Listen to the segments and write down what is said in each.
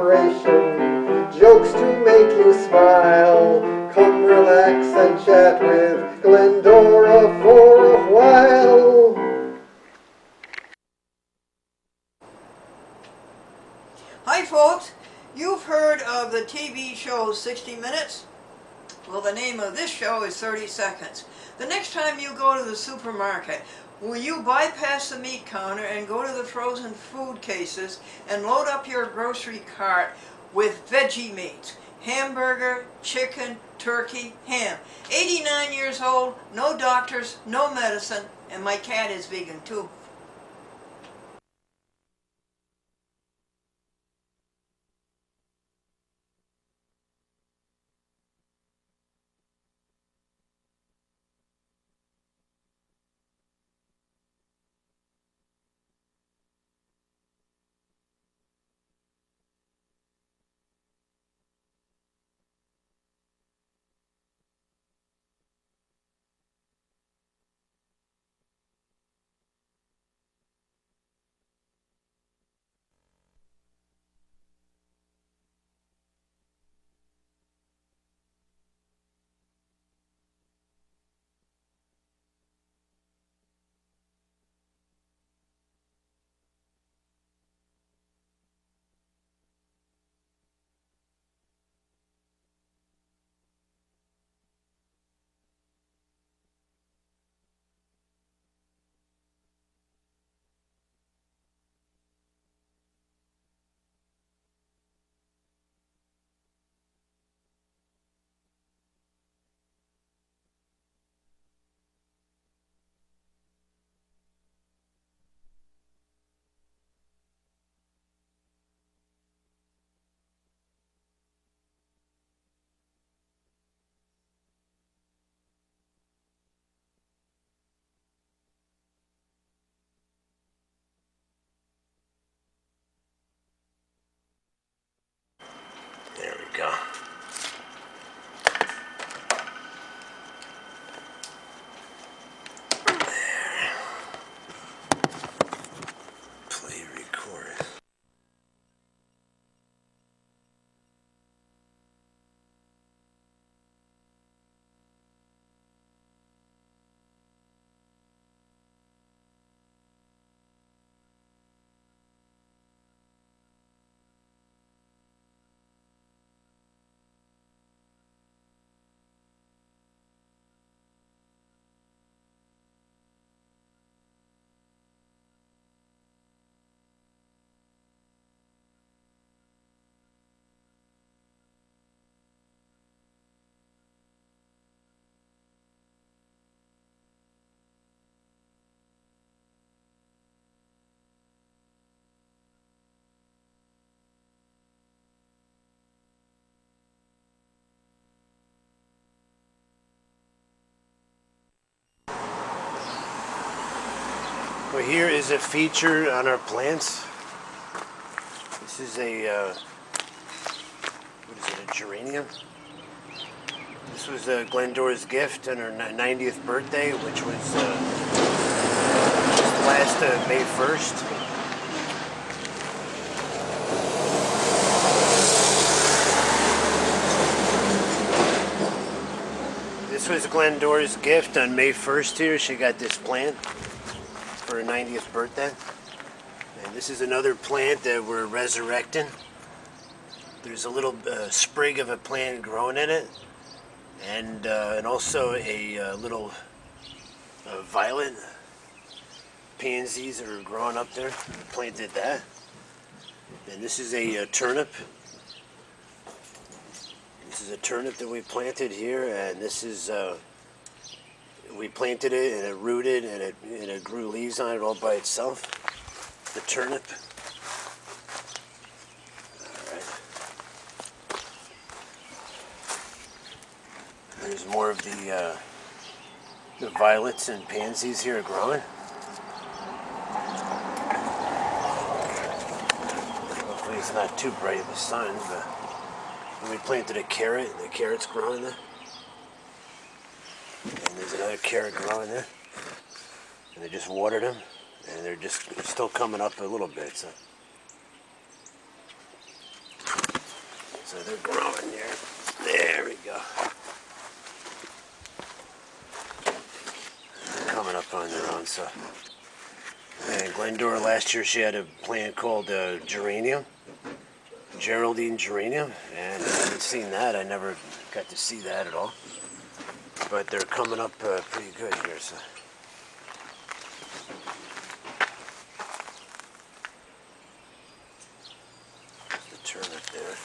inspiration, jokes to make you smile. Come relax and chat with Glendora for a while. Hi folks, you've heard of the TV show 60 Minutes? Well, the name of this show is 30 Seconds. The next time you go to the supermarket, will you bypass the meat counter and go to the frozen food cases and load up your grocery cart with veggie meats? Hamburger, chicken, turkey, ham. 89 years old, no doctors, no medicine, and my cat is vegan too. There we go. There. Play record. Well, here is a feature on our plants. This is a, what is it, a geranium? This was Glendora's gift on her 90th birthday, which was just last May 1st. This was Glendora's gift on May 1st here. She got this plant for her 90th birthday. And this is another plant that we're resurrecting. There's a little sprig of a plant growing in it, and also a little violet pansies are growing up there. We planted that. And this is a turnip. This is a turnip that we planted here, and this is we planted it and it rooted and it grew leaves on it all by itself. The turnip. All right. There's more of the violets and pansies here growing. Hopefully it's not too bright in the sun, but we planted a carrot and the carrot's growing there. And there's another carrot growing there. And they just watered them. And they're still coming up a little bit. So So they're growing there. There we go. They're coming up on their own. So, and Glendora last year she had a plant called geranium, Geraldine geranium, and I haven't seen that. I never got to see that at all. But they're coming up pretty good here. So. The turnip there.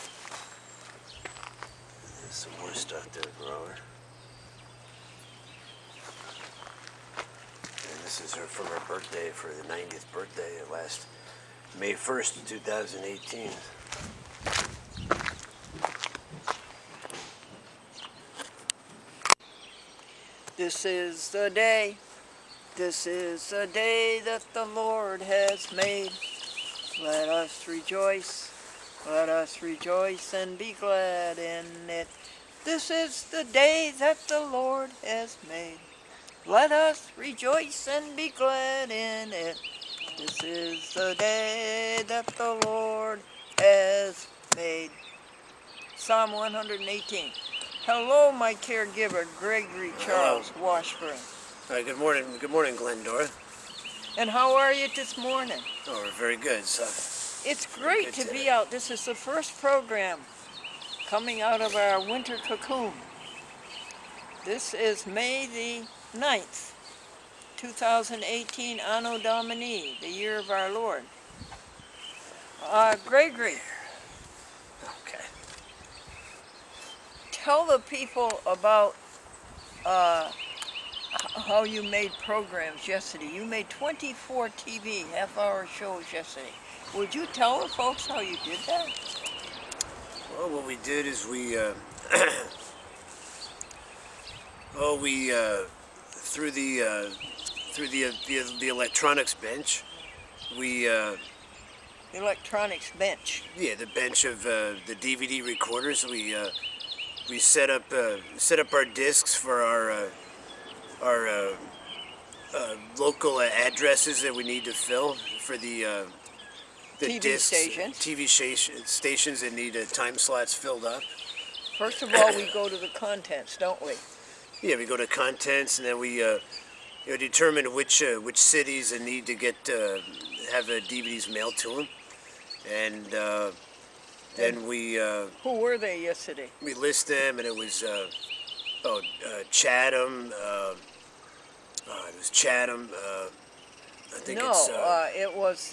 There's some more stuff there growing. And this is her from her birthday, for the 90th birthday, last May 1st, 2018. This is the day that the Lord has made. Let us rejoice and be glad in it. This is the day that the Lord has made. Let us rejoice and be glad in it. This is the day that the Lord has made. Psalm 118. Hello, my caregiver, Gregory Charles Washburn. All right, good morning, Glendora. And how are you this morning? Oh, we're very good. So It's great to be out. This is the first program coming out of our winter cocoon. This is May the 9th, 2018, Anno Domini, the year of our Lord. Gregory, okay. tell the people about how you made programs yesterday. You made 24 TV half-hour shows yesterday. Would you tell the folks how you did that? Well, what we did is we through the electronics bench, we Electronics bench. the bench of the DVD recorders. We set up our discs for our local addresses that we need to fill for the TV discs, stations. stations that need time slots filled up. First of all, we go to the contents, don't we? Yeah, we go to contents, and then we determine which cities that need to get have DVDs mailed to them, and then we Who were they yesterday? we list them, and it was Chatham. It was Chatham. I think No, it's it was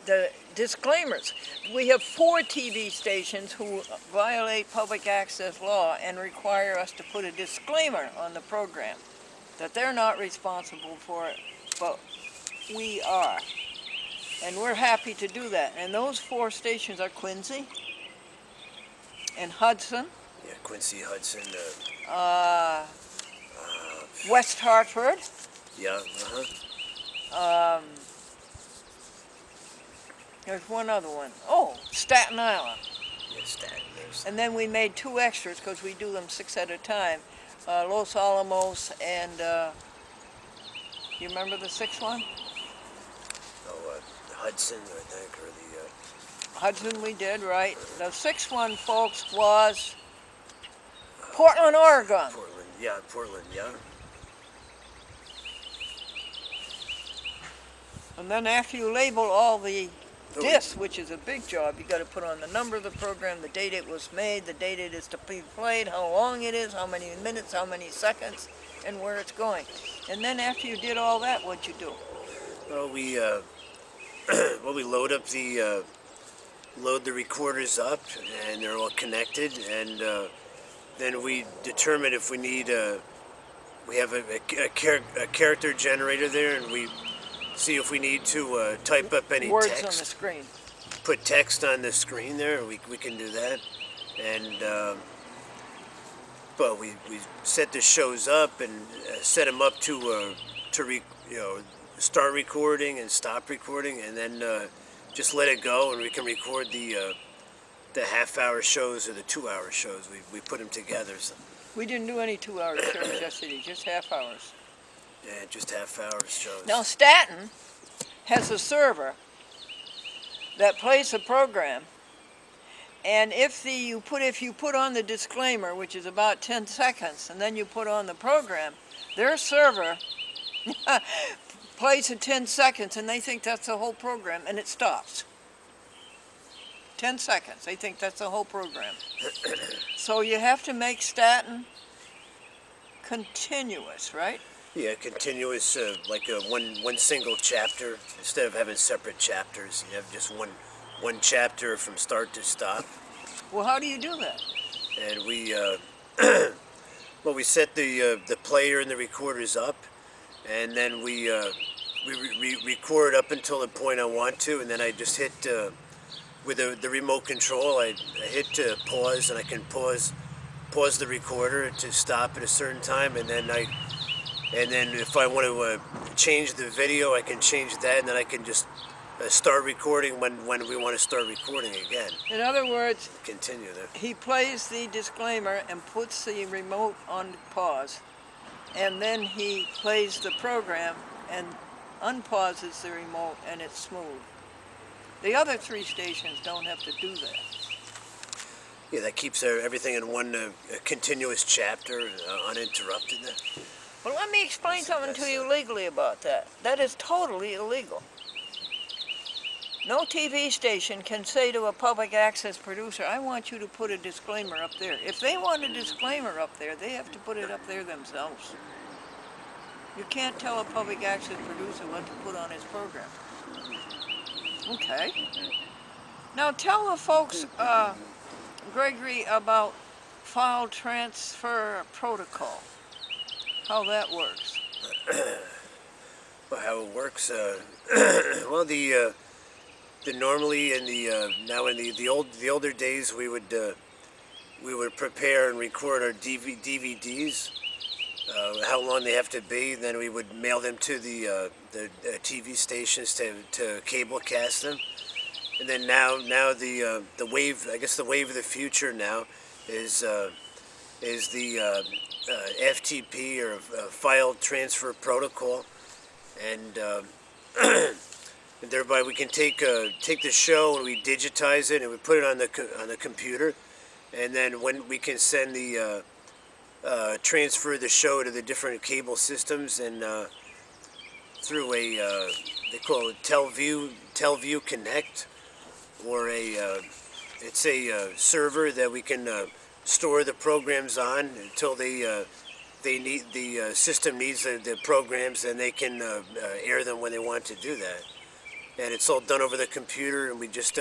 the disclaimers. We have 4 TV stations who violate public access law and require us to put a disclaimer on the program that they're not responsible for it, but we are. And we're happy to do that. And those 4 stations are Quincy and Hudson, Quincy, Hudson. West Hartford, Yeah. there's one other one. Oh, Staten Island. Yes, that. And then we made 2 extras because we do them 6 at a time. Los Alamos and, you remember the 6th one? Hudson, I think, or the. Hudson we did, right. The 6th one, folks, was Portland, Oregon. Portland, yeah. And then after you label all the discs, which is a big job, you got to put on the number of the program, the date it was made, the date it is to be played, how long it is, how many minutes, how many seconds, and where it's going. And then after you did all that, what'd you do? Well, we load up load the recorders up, and they're all connected, and then we determine if we need we have a character generator there, and we see if we need to type up any Words text. on the screen. Put text on the screen there. We can do that, and but we set the shows up and set them up to start recording and stop recording, and then just let it go, and we can record the half-hour shows or the 2-hour shows. We put them together. So. We didn't do any 2-hour shows yesterday, just half hours. Yeah, just half-hour shows. Now Staten has a server that plays the program, And if you put on the disclaimer, which is about 10 seconds, and then you put on the program, their server plays at 10 seconds, and they think that's the whole program, and it stops. 10 seconds. They think that's the whole program. So you have to make statin continuous, right? Yeah, continuous, like one single chapter. Instead of having separate chapters, you have just one chapter from start to stop. Well, how do you do that? And we we set the player and the recorders up, and then we record up until the point I want to, and then I just hit with the remote control. I hit pause, and I can pause the recorder to stop at a certain time, and then if I want to change the video, I can change that, and then I can just start recording when we want to start recording again. In other words, continue there. He plays the disclaimer and puts the remote on pause, and then he plays the program and unpauses the remote, and it's smooth. The other 3 stations don't have to do that. Yeah, that keeps everything in one continuous chapter, uninterrupted. Well, let me explain something to you legally about that. That is totally illegal. No TV station can say to a public access producer, I want you to put a disclaimer up there. If they want a disclaimer up there, they have to put it up there themselves. You can't tell a public access producer what to put on his program. Okay. Now tell the folks, Gregory, about file transfer protocol. How that works. Well, how it works? Well, the normally in the older days we would prepare and record our DVDs. How long they have to be, then we would mail them to the TV stations to cable cast them, and then now the wave, I guess the wave of the future now is the FTP, or file transfer protocol, and thereby we can take the show and we digitize it and we put it on the computer, and then when we can send the transfer the show to the different cable systems, and through a they call it Telview Connect, or it's a server that we can store the programs on until the system needs the programs, and they can air them when they want to do that. And it's all done over the computer, and we just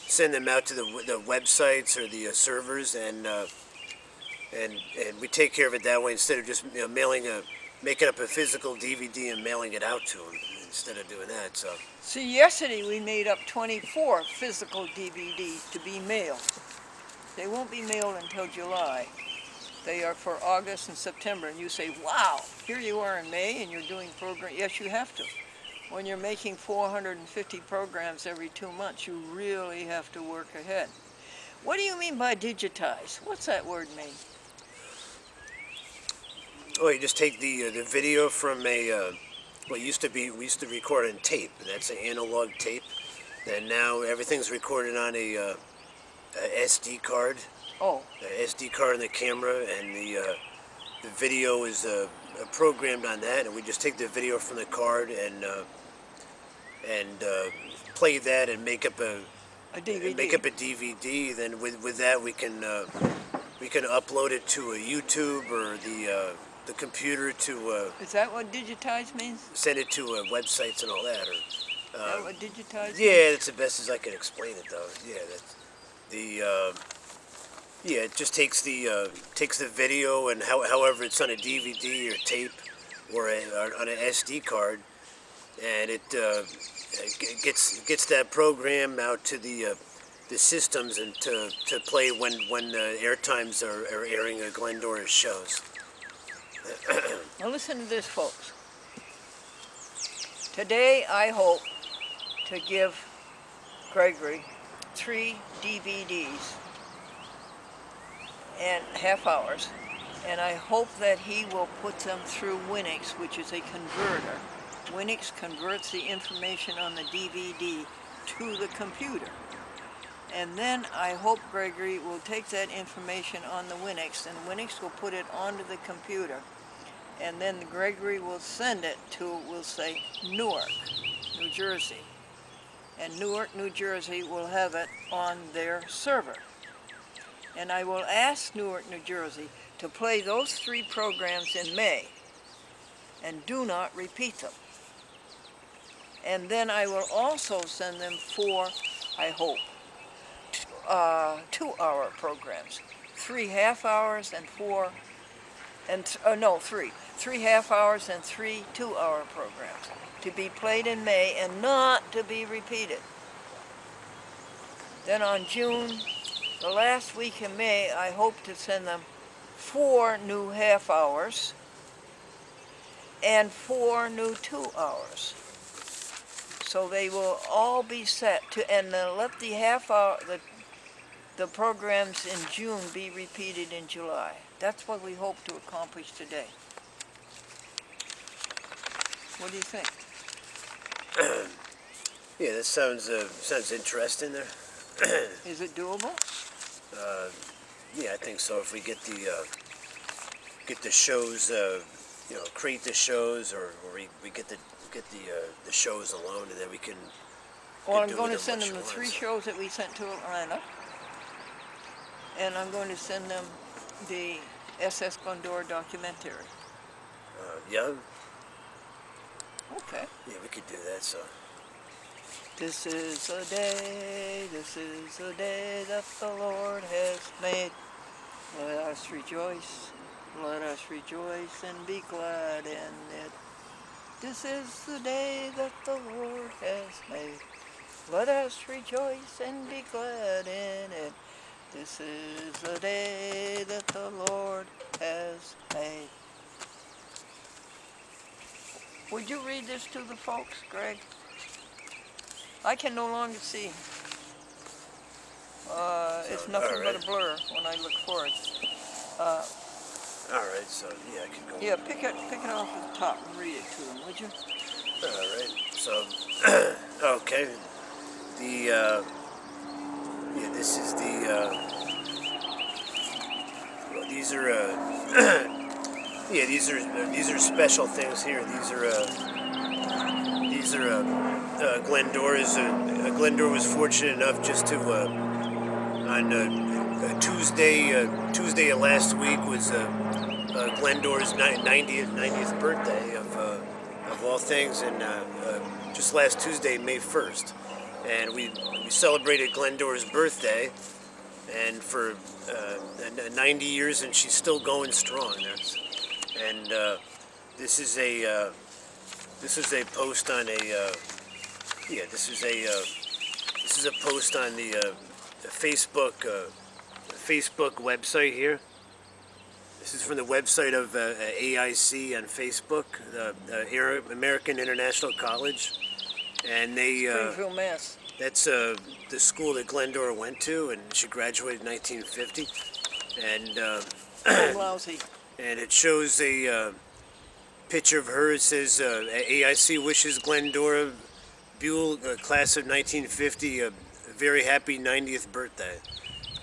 send them out to the websites or the servers, and we take care of it that way, instead of just making up a physical DVD and mailing it out to them, instead of doing that. So. See, yesterday we made up 24 physical DVDs to be mailed. They won't be mailed until July. They are for August and September. And you say, wow, here you are in May and you're doing program. Yes, you have to. When you're making 450 programs every 2 months, you really have to work ahead. What do you mean by digitize? What's that word mean? Oh, you just take the video from we used to record on tape, and that's an analog tape. And now everything's recorded on a SD card. Oh. The SD card in the camera, and the video is programmed on that, and we just take the video from the card and play that and make up a DVD. Make up a DVD. Then with that we can upload it to a YouTube or the computer to. Is that what digitize means? Send it to websites and all that, or. Is that what digitize? Yeah, that's the best as I can explain it, though. Yeah, that's the. Yeah, it just takes the video, and however it's on a DVD or tape or on an SD card, and it gets that program out to the systems and to play when air times are airing Glendora's shows. Now listen to this, folks. Today I hope to give Gregory 3 DVDs and half hours, and I hope that he will put them through Winix, which is a converter. Winix converts the information on the DVD to the computer, And then I hope Gregory will take that information on the Winix, and Winix will put it onto the computer. And then Gregory will send it to, we'll say, Newark, New Jersey. And Newark, New Jersey will have it on their server. And I will ask Newark, New Jersey to play those 3 programs in May and do not repeat them. And then I will also send them 4, I hope, 2-hour programs. 3 half hours and 4, and no, 3. 3 half hours and 3 2-hour programs to be played in May and not to be repeated. Then on June, the last week in May, I hope to send them 4 new half hours and 4 new 2 hours. So they will all be set to, and let the half hour, the programs in June be repeated in July. That's what we hope to accomplish today. What do you think? Yeah, that sounds interesting there. Is it doable? Yeah, I think so. If we get the shows, create the shows, or we get the shows alone, and then we can. Well, I'm going to send them the 3 shows that we sent to Atlanta, and I'm going to send them the SS Glendora documentary. Yeah. Okay. Yeah, we could do that. So. This is a day that the Lord has made. Let us rejoice and be glad in it. This is the day that the Lord has made. Let us rejoice and be glad in it. This is the day that the Lord has made. Would you read this to the folks, Greg? I can no longer see. It's nothing but a blur when I look for it. All right, so yeah, I can go. Yeah, pick it off at the top and read it to them, would you? All right, so okay, this is well, these are these are special things here. These are Glendora's. Glendora was fortunate enough just to on Tuesday of last week was Glendora's 90th birthday of all things, and just last Tuesday, May 1st, and we celebrated Glendora's birthday, and for 90 years, and she's still going strong. And this is a post on a this is a post on the Facebook website here. This is from the website of AIC on Facebook, American International College, and they Springfield, Mass. That's the school that Glendora went to, and she graduated in 1950, and Lousy. and it shows a picture of her. It says AIC wishes Glendora Buell, class of 1950, a very happy 90th birthday.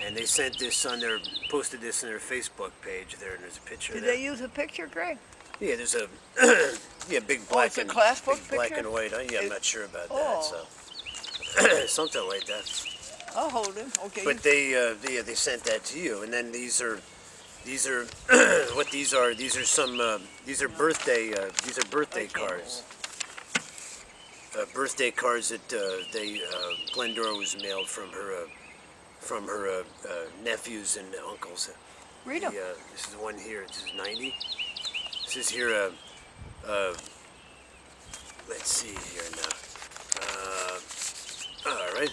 And they sent this posted this on their Facebook page there, and there's a picture. Did there. they use a picture, Greg? Yeah, there's a big black it's a and class book big black picture? and white. I'm not sure about that. So something like that. I'll hold him. Okay. But they sent that to you, and then these are what these are. These are birthday cards. Birthday cards that Glendora was mailed from her nephews and uncles. Read them. This is one here. This is 90. This is here. Let's see here now. All right.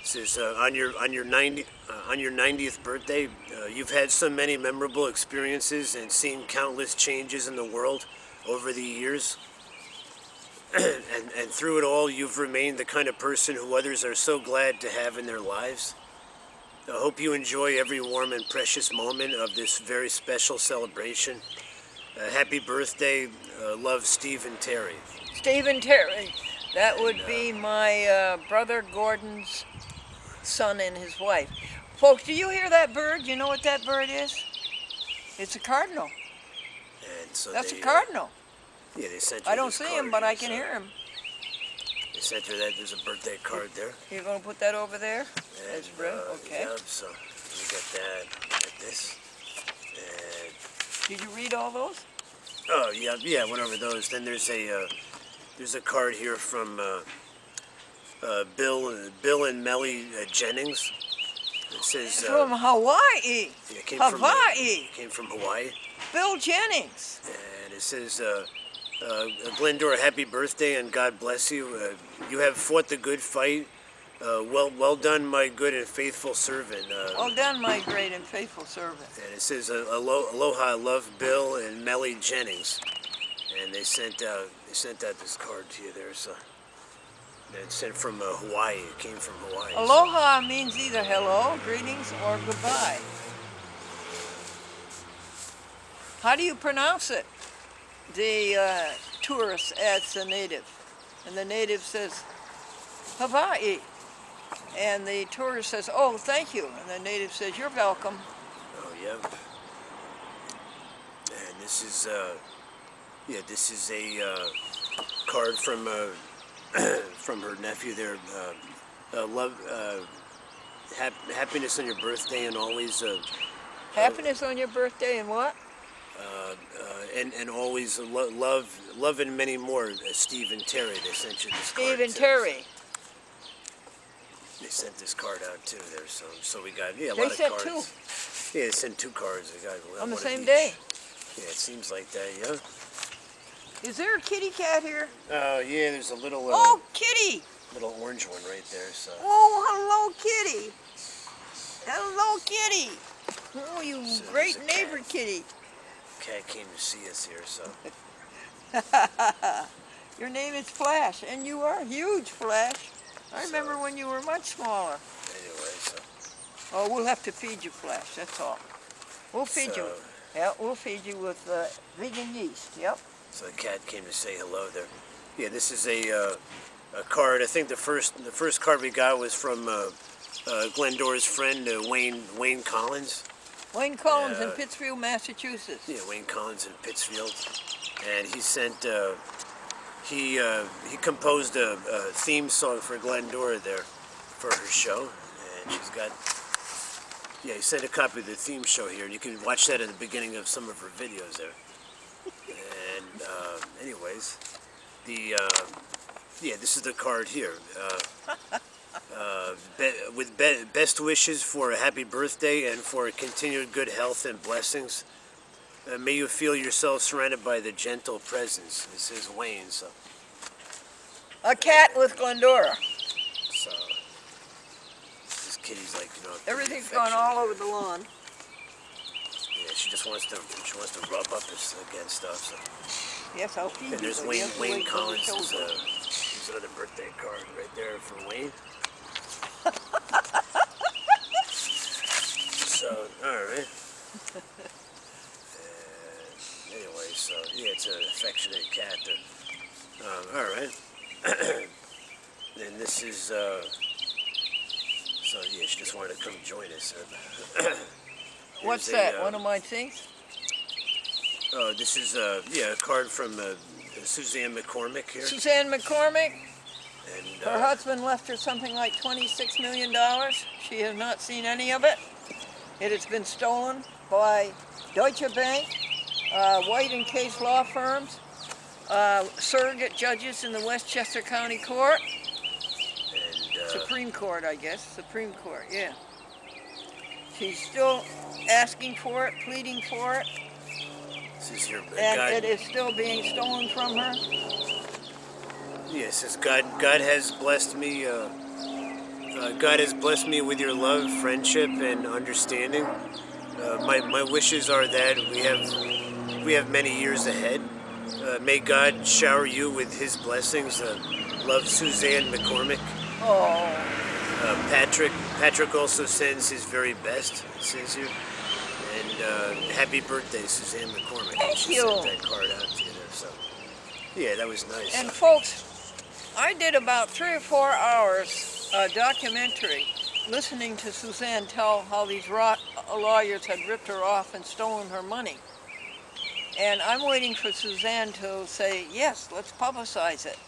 This is on your 90th birthday. You've had so many memorable experiences and seen countless changes in the world over the years. and through it all, you've remained the kind of person who others are so glad to have in their lives. I hope you enjoy every warm and precious moment of this very special celebration. Happy birthday. Love, Steve and Terry. Steve and Terry. That would be my brother Gordon's son and his wife. Folks, do you hear that bird? You know what that bird is? It's a cardinal. And so That's a cardinal. Yeah, they sent her I don't this see card him, but I here, can so hear him. They sent her that. There's a birthday card there. You're going to put that over there? And, That's right. Okay. Yeah, so we got that. We got this. And Did you read all those? oh yeah, went over those. Then there's a card here from Bill and Melly Jennings. It says From Hawaii. yeah, it came Hawaii. Came from Hawaii. Bill Jennings. And it says, Glendora, happy birthday and God bless you. You have fought the good fight. Well done, my good and faithful servant. Well done, my great and faithful servant. And it says, aloha, love Bill and Melly Jennings. And they sent out this card to you there. So it's sent from Hawaii. It came from Hawaii. Aloha means either hello, greetings, or goodbye. How do you pronounce it? The tourist asks the native, and the native says, Hawaii. And the tourist says, oh, thank you. And the native says, you're welcome. Oh, yeah. And this is, this is a card from from her nephew there. Love, happiness on your birthday and always. Happiness on your birthday and what? And always love and many more. Steve and Terry, they sent you this card. Steve and too. Terry. They sent this card out too there, so we got a They lot of sent cards. two. Yeah, they sent 2 cards. They got On the one of same each. day. Yeah, it seems like that. Yeah. Is there a kitty cat here? Yeah. There's a little Oh, kitty! little orange one right there. So. Oh, hello, kitty. Hello, kitty. Oh, you So great there's a neighbor cat. kitty. Cat came to see us here, so. Your name is Flash, and you are huge, Flash. I remember when you were much smaller. Anyway, so. Oh, we'll have to feed you, Flash, that's all. We'll feed you. Yeah, we'll feed you with vegan yeast, yep. So the cat came to say hello there. Yeah, this is a card. I think the first card we got was from Glendora's friend Wayne Collins. Wayne Collins in Yeah. Pittsfield, Massachusetts. Yeah, Wayne Collins in Pittsfield, and he sent he composed a theme song for Glendora there for her show, and she's got. Yeah, he sent a copy of the theme show here, and you can watch that at the beginning of some of her videos there. And anyways, this is the card here. With best wishes for a happy birthday and for continued good health and blessings. May you feel yourself surrounded by the gentle presence. This is Wayne, so. A cat with Glendora. So this kitty's like, pretty Everything's gone all over the lawn. Yeah, she wants to rub up against stuff. So. Yes, I'll feed you. And there's but you have to Wayne wait till the Collins. show's over. There's another birthday card right there for Wayne. So, alright. Anyway, so, yeah, it's an affectionate cat there. Alright. And this is, so, yeah, she just wanted to come join us. What's Here's that? One of my things? Oh, this is, a card from Suzanne McCormick here. Suzanne McCormick. And, Her husband left her something like $26 million. She has not seen any of it. It has been stolen by Deutsche Bank, White and Case law firms, surrogate judges in the Westchester County Court, and Supreme Court, I guess. Supreme Court, yeah. She's still asking for it, pleading for it, this is your and it is still being stolen from her. Yes, says God has blessed me. God has blessed me with your love, friendship, and understanding. My wishes are that we have many years ahead. May God shower you with His blessings. Love, Suzanne McCormick. Oh, Patrick also sends his very best. It says here, and happy birthday, Suzanne McCormick. Thank she you. sent that card out to you there. So yeah, that was nice. and folks, I did about 3 or 4 hours documentary listening to Suzanne tell how these lawyers had ripped her off and stolen her money. And I'm waiting for Suzanne to say, yes, let's publicize it.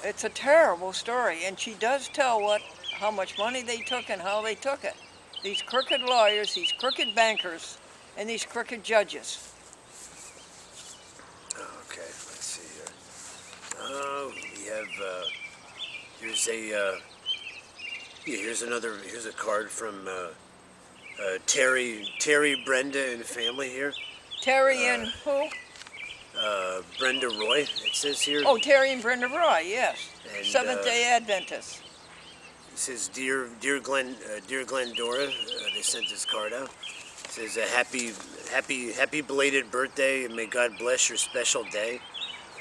It's a terrible story, and she does tell how much money they took and how they took it. These crooked lawyers, these crooked bankers, and these crooked judges. Okay, let's see here. We have, here's a card from Terry, Brenda, and family here. Terry and who? Brenda Roy, it says here. Oh, Terry and Brenda Roy, yes. And, Seventh-day Adventists. It says, Dear Glendora, they sent this card out. It says, happy belated birthday, and may God bless your special day.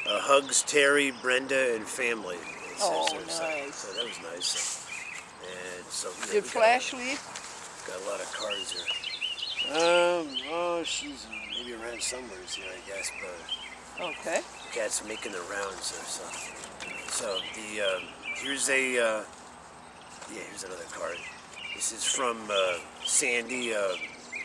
Hugs, Terry, Brenda, and family. It Oh, says there, nice. so that was nice. And so Did Flash leave? Got a lot of cards here. She's maybe around somewhere here, I guess, but Okay. cat's making the rounds there, so here's another card. This is from Sandy,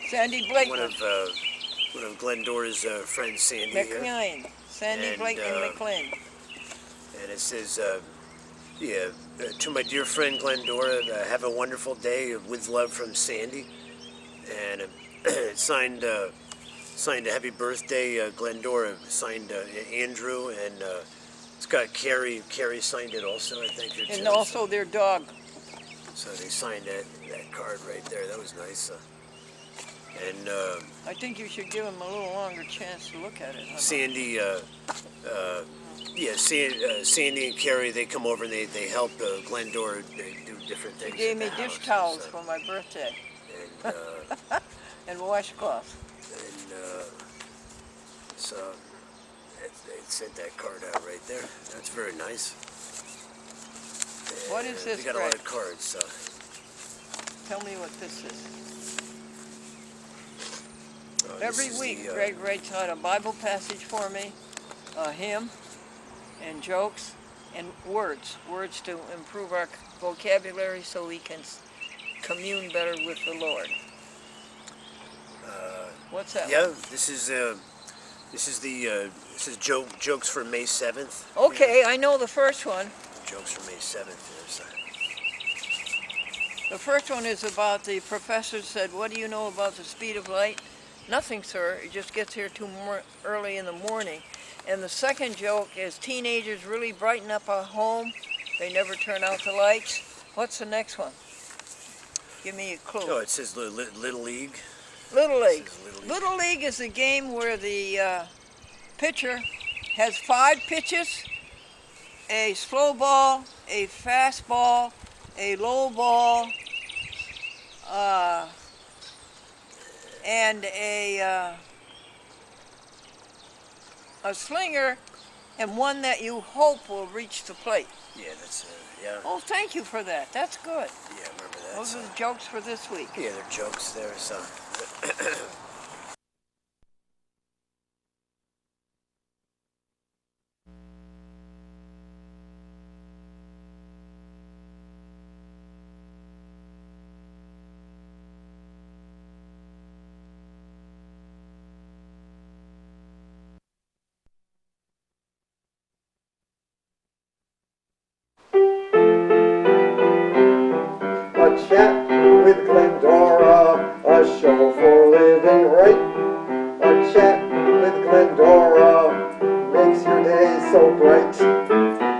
Sandy Blake one of Glendora's friends, Sandy here. McLean. Sandy And, Blake and McLean. And it says, to my dear friend Glendora, have a wonderful day with love from Sandy. And it's signed a happy birthday, Glendora, signed Andrew, and it's got Carrie signed it also, I think. And also their dog. So they signed that card right there. That was nice. And I think you should give him a little longer chance to look at it. Sandy, Sandy and Carrie, they come over and they help Glendora. They do different things. They gave at me the dish house, towels so. for my birthday. And, And washcloths. so they sent that card out right there. That's very nice. What is this, We got a lot Greg? of cards, so. Tell me what this is. This Every is week, the, Greg writes out a Bible passage for me, a hymn, and jokes, and words to improve our vocabulary so we can commune better with the Lord. What's that? Yeah, this is jokes for May 7th. Okay, I know the first one. Jokes for May 7th. So. The first one is about the professor said, what do you know about the speed of light? Nothing, sir. It just gets here too early in the morning. And the second joke is teenagers really brighten up a home. They never turn out the lights. What's the next one? Give me a clue. Oh, it says Little League. Little League. Little League. Little League is a game where the pitcher has 5 pitches, a slow ball, a fast ball, a low ball, and a slinger, and one that you hope will reach the plate. Yeah, that's yeah. Oh, thank you for that. That's good. Yeah, I remember that. Those So. are the jokes for this week. Yeah, they're jokes there. So. A chat with Glendora, a show for living right. A chat with Glendora makes your day so bright.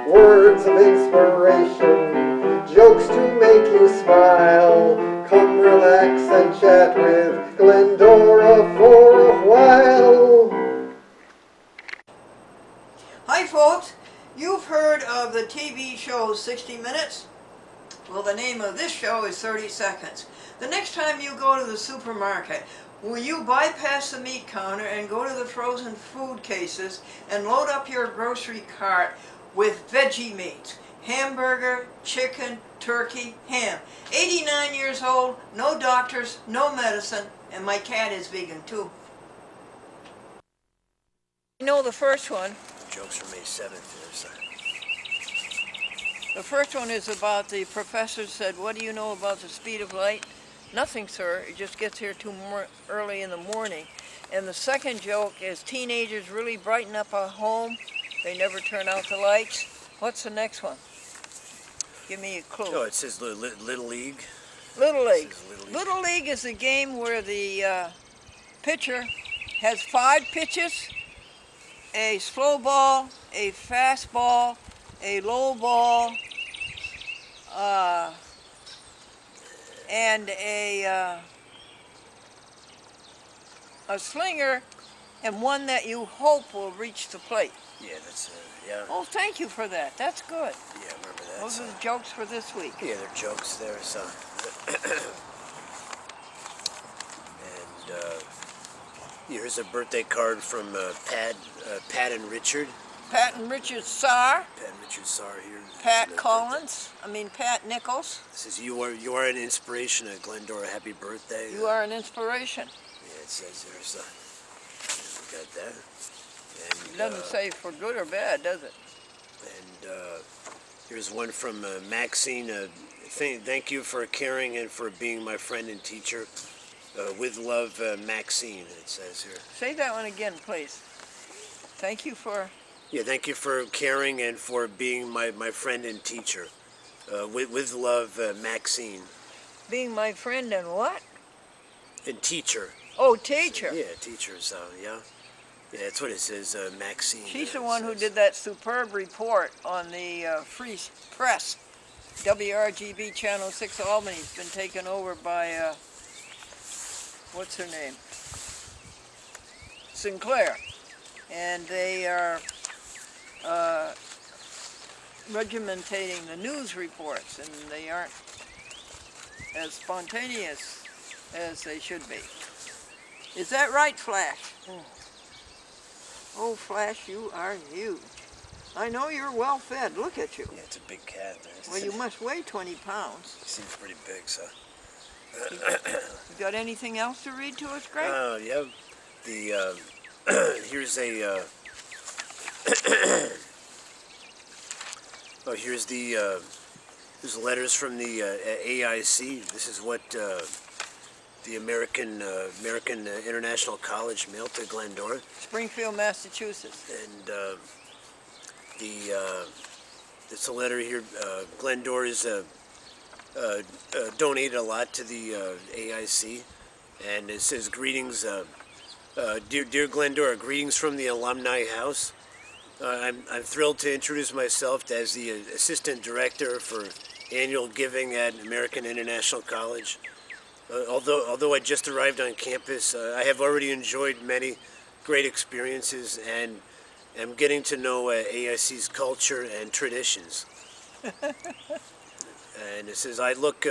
Words of inspiration, jokes to make you smile. Come relax and chat with Glendora for a while. Hi folks, you've heard of the TV show 60 Minutes? Well, the name of this show is 30 Seconds. The next time you go to the supermarket, will you bypass the meat counter and go to the frozen food cases and load up your grocery cart with veggie meats? Hamburger, chicken, turkey, ham. 89 years old, no doctors, no medicine, and my cat is vegan too. You know the first one. Jokes for May 7th. The first one is about the professor said, "What do you know about the speed of light?" "Nothing, sir. It just gets here too early in the morning." And the second joke is teenagers really brighten up a home. They never turn out the lights. What's the next one? Give me a clue. Oh, it says Little League. Little League. It says Little League. Little League is a game where the pitcher has 5 pitches: a slow ball, a fast ball, a low ball, and a slinger, and one that you hope will reach the plate. Yeah, that's yeah. Oh, thank you for that. That's good. Yeah, remember that. Those are the jokes for this week. Yeah, they're jokes there. So, and here's a birthday card from Pat and Richard. Pat and Richard Sarr. Pat and Richard Sarr here. Pat Collins. Pat Nichols. It says you are an inspiration at Glendora. Happy birthday. You are an inspiration. Yeah, it says there. So we got that. And, It doesn't say for good or bad, does it? And here's one from Maxine. Thank you for caring and for being my friend and teacher. With love, Maxine, it says here. Say that one again, please. Thank you for... Yeah, thank you for caring and for being my friend and teacher. With love, Maxine. Being my friend and what? And teacher. Oh, teacher. Yeah, teacher, so, yeah. Yeah, that's what it says, Maxine. She's the one who did that superb report on the Free Press. WRGB Channel 6 Albany's been taken over by, what's her name? Sinclair. And they are regimentating the news reports, and they aren't as spontaneous as they should be. Is that right, Flash? Oh, Flash, you are huge. I know you're well fed. Look at you. Yeah, it's a big cat. Well, you must weigh 20 pounds. He seems pretty big, so. You got anything else to read to us, Greg? Yeah. The, here's a, oh, here's there's letters from the AIC. This is what the American International College mailed to Glendora. Springfield, Massachusetts. And it's a letter here. Glendora's donated a lot to the AIC, and it says, "Greetings, dear Glendora. Greetings from the Alumni House. I'm thrilled to introduce myself as the assistant director for annual giving at American International College. Although I just arrived on campus, I have already enjoyed many great experiences and am getting to know AIC's culture and traditions." And it says, "I look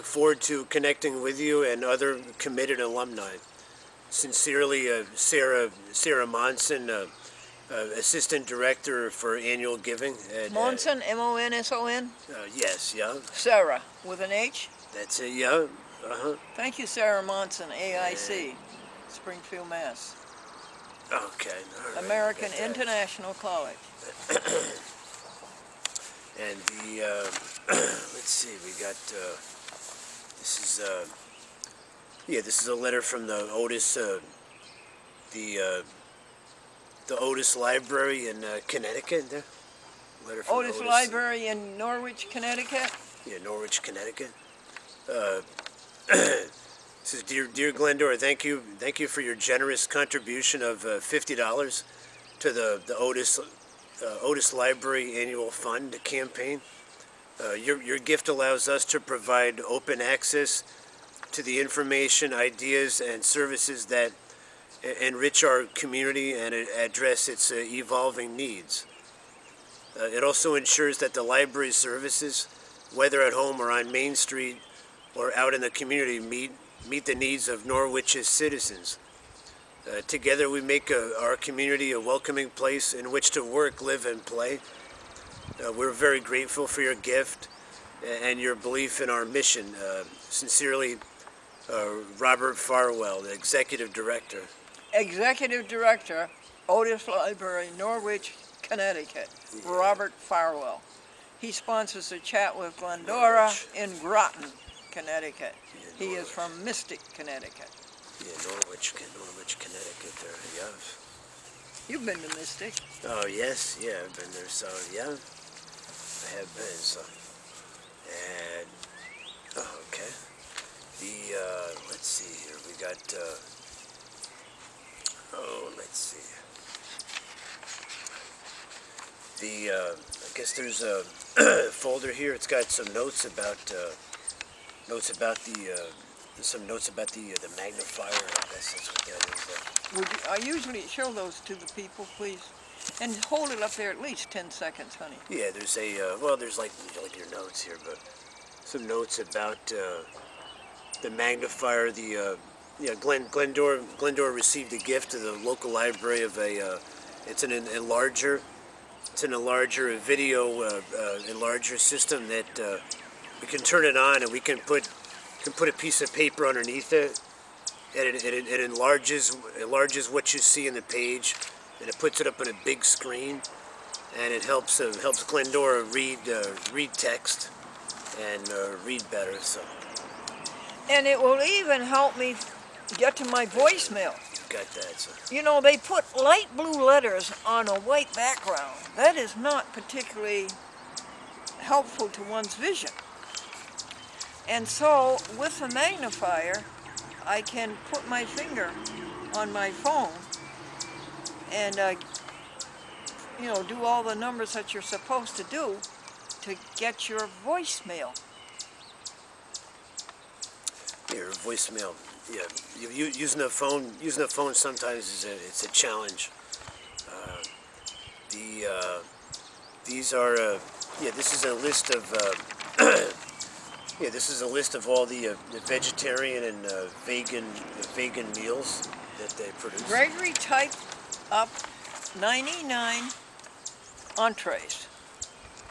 forward to connecting with you and other committed alumni. Sincerely, Sarah Monson, Assistant Director for Annual Giving." Monson, M-O-N-S-O-N? Yes, yeah. Sarah, with an H? That's it, yeah. Uh-huh. Thank you, Sarah Monson, AIC, Springfield, Mass. Okay. All right. American International College. And the, let's see, we got, this is a letter from the Otis, the Otis Library in Connecticut. There. Letter from Otis Library in Norwich, Connecticut? Yeah, Norwich, Connecticut. It says, Dear Glendora, thank you for your generous contribution of $50 to the Otis Library Annual Fund campaign. Your gift allows us to provide open access to the information, ideas, and services that enrich our community and address its evolving needs. It also ensures that the library services, whether at home or on Main Street or out in the community, meet the needs of Norwich's citizens. Together we make our community a welcoming place in which to work, live, and play. We're very grateful for your gift and your belief in our mission. Sincerely, Robert Farwell, the Executive Director. Executive Director, Otis Library, Norwich, Connecticut, Robert Farwell. He sponsors a chat with Glendora in Groton, Connecticut. He is from Mystic, Connecticut. Yeah, Norwich, Connecticut there, yeah. You've been to Mystic. Oh, yes, yeah, I've been there, so, yeah. I have been, so. And, okay. Let's see here, we got, let's see. I guess there's a folder here. It's got some notes about some notes about the magnifier. I guess that's what that is. I usually show those to the people, please. And hold it up there at least 10 seconds, honey. Yeah, there's there's like your notes here, but some notes about the magnifier. Glendora received a gift to the local library of it's an enlarger. It's an enlarger, a video enlarger system that we can turn it on and we can put a piece of paper underneath it, and it enlarges what you see in the page, and it puts it up on a big screen, and it helps Glendora read text and read better. So. And it will even help me get to my voicemail. Got that. So. You know, they put light blue letters on a white background. That is not particularly helpful to one's vision. And so, with the magnifier, I can put my finger on my phone and, do all the numbers that you're supposed to do to get your voicemail. Your voicemail. Yeah, using a phone sometimes it's a challenge. These are this is a list of this is a list of all the vegetarian and vegan meals that they produce. Gregory typed up 99 entrees.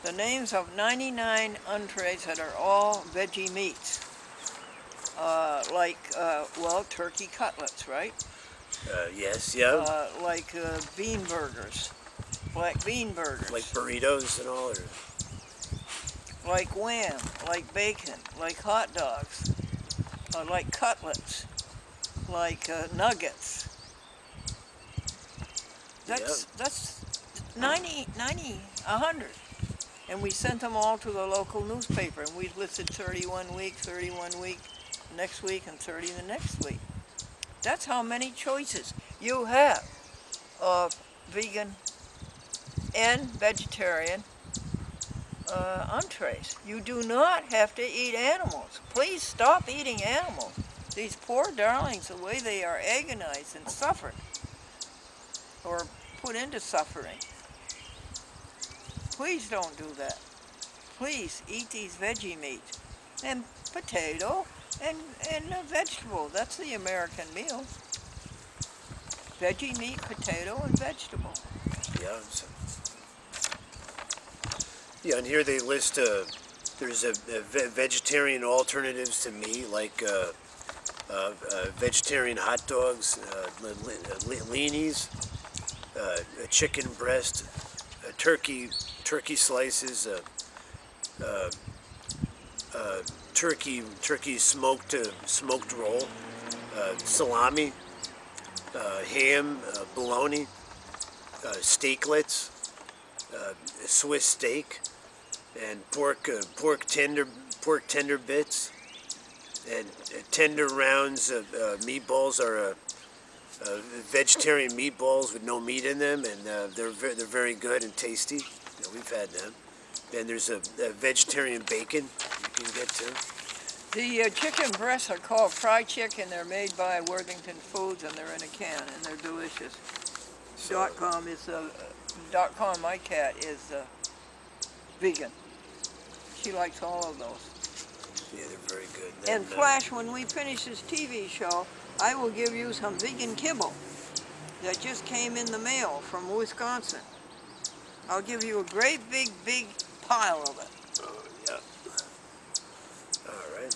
The names of 99 entrees that are all veggie meats. Turkey cutlets, right? Yes, yeah. Bean burgers, black bean burgers. Like burritos and all, or? Like wham, like bacon, like hot dogs, like cutlets, like nuggets. That's 100. And we sent them all to the local newspaper, and we listed 31 week, next week, and 30 the next week. That's how many choices you have of vegan and vegetarian entrees. You do not have to eat animals. Please stop eating animals. These poor darlings, the way they are agonized and suffered, or put into suffering. Please don't do that. Please eat these veggie meats and potato and a vegetable. That's the American meal. Veggie meat, potato, and vegetable. Yeah. Yeah, and here they list there's a vegetarian alternatives to meat, like vegetarian hot dogs, leanies, chicken breast, turkey slices, turkey smoked roll, salami, ham, bologna, steaklets, Swiss steak, and pork tender bits, and tender rounds of meatballs are vegetarian meatballs with no meat in them, and they're very good and tasty. We've had them. Then there's a vegetarian bacon you can get too. The chicken breasts are called fried chicken. They're made by Worthington Foods, and they're in a can, and they're delicious. So, .com, my cat, is vegan. She likes all of those. Yeah, they're very good. And Flash, when we finish this TV show, I will give you some vegan kibble that just came in the mail from Wisconsin. I'll give you a great big pile of it. Oh, yeah. All right.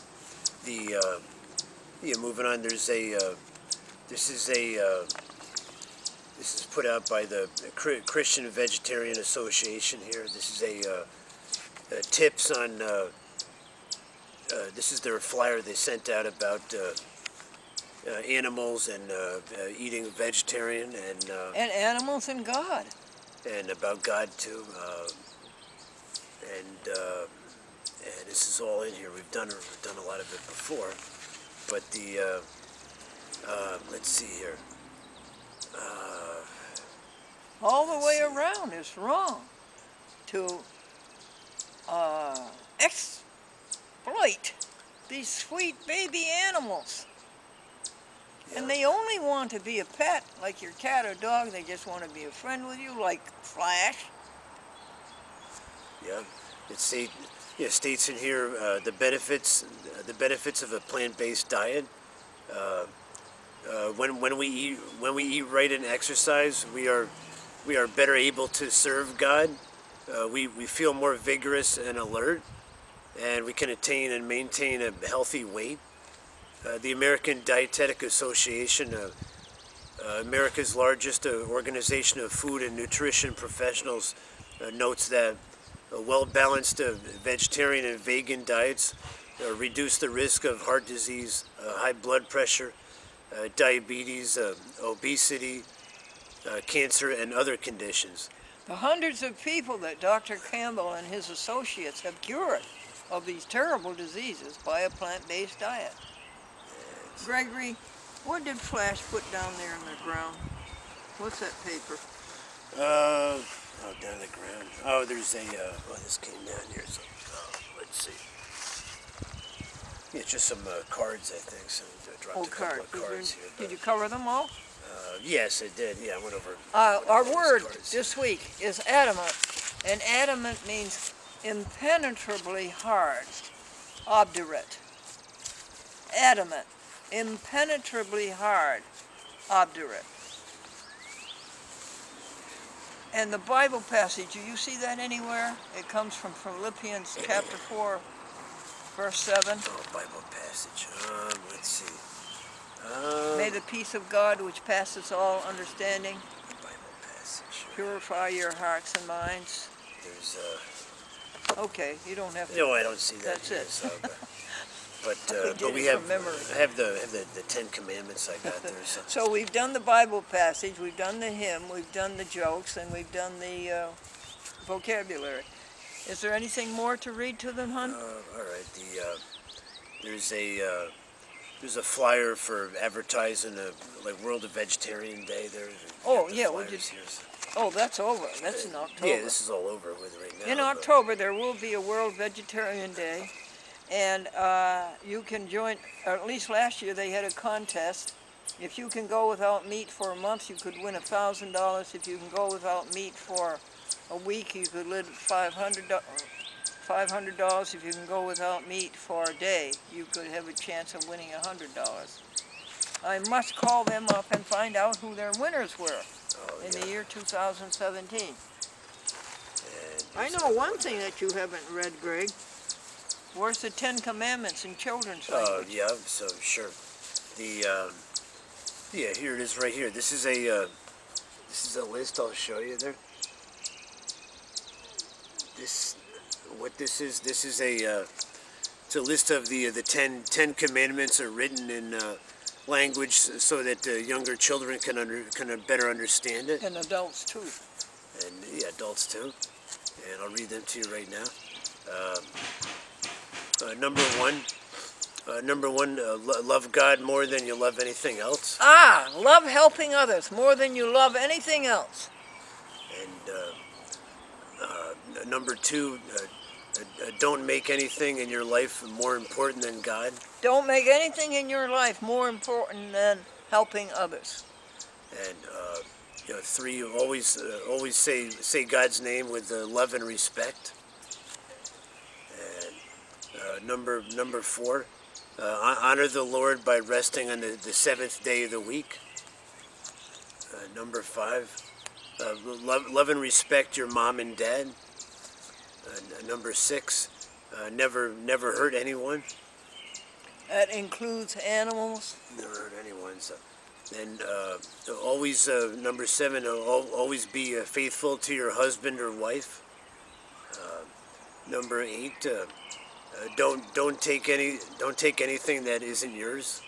Moving on, this is This is put out by the Christian Vegetarian Association here. This is tips on. This is their flyer they sent out about animals and eating vegetarian And animals and God. and about God too. And this is all in here. We've done a lot of it before, but the let's see here. All the way around is wrong to exploit these sweet baby animals. And they only want to be a pet, like your cat or dog. They just want to be a friend with you, like Flash. Yeah, states in here the benefits of a plant-based diet. When we eat right and exercise, we are better able to serve God. We feel more vigorous and alert, and we can attain and maintain a healthy weight. The American Dietetic Association, America's largest organization of food and nutrition professionals, notes that well-balanced vegetarian and vegan diets reduce the risk of heart disease, high blood pressure, diabetes, obesity, cancer, and other conditions. The hundreds of people that Dr. Campbell and his associates have cured of these terrible diseases by a plant-based diet. Gregory, what did Flash put down there in the ground? What's that paper? Down the ground. Oh, there's this came down here. So, let's see. Yeah, just some cards, I think. So I dropped a couple of cards here. Did you cover them all? Yes, I did. Yeah, I went over. Our word this week is adamant, and adamant means impenetrably hard, obdurate. Adamant, impenetrably hard, obdurate. And the Bible passage, do you see that anywhere? It comes from Philippians chapter 4, verse 7. Oh, Bible passage. Let's see. May the peace of God, which passes all understanding, Bible passage. purify your hearts and minds. There's Okay, you don't have to. No, I don't see that. That's here, it. So, but did we it have from memory. I have the Ten Commandments I got there. So. So we've done the Bible passage, we've done the hymn, we've done the jokes, and we've done the vocabulary. Is there anything more to read to them, hon? All right. There's a flyer for advertising like World of Vegetarian Day. There. Oh, the yeah, flyers here, so. Oh, that's over. That's in October. Yeah, this is all over with right now. In October, there will be a World Vegetarian Day, and you can join, or at least last year they had a contest. If you can go without meat for a month, you could win $1,000. If you can go without meat for a week, you could win $500. If you can go without meat for a day, you could have a chance of winning $100. I must call them up and find out who their winners were in the year 2017. I know one thing that you haven't read, Greg. Where's the Ten Commandments in children's language? Yeah, so sure. Yeah, here it is right here. This is a list I'll show you there. This is it's a list of the Ten Commandments are written in language so that younger children can better understand it. And adults too. And yeah, adults too. And I'll read them to you right now. Number one, love God more than you love anything else. Love helping others more than you love anything else. And number two, don't make anything in your life more important than God. Don't make anything in your life more important than helping others. And three, always say God's name with love and respect. And number four, honor the Lord by resting on the seventh day of the week. Number five, love and respect your mom and dad. Number six, never hurt anyone. That includes animals. Never hurt anyone. So, And always, number 7, always be faithful to your husband or wife. Number 8, don't take anything that isn't yours.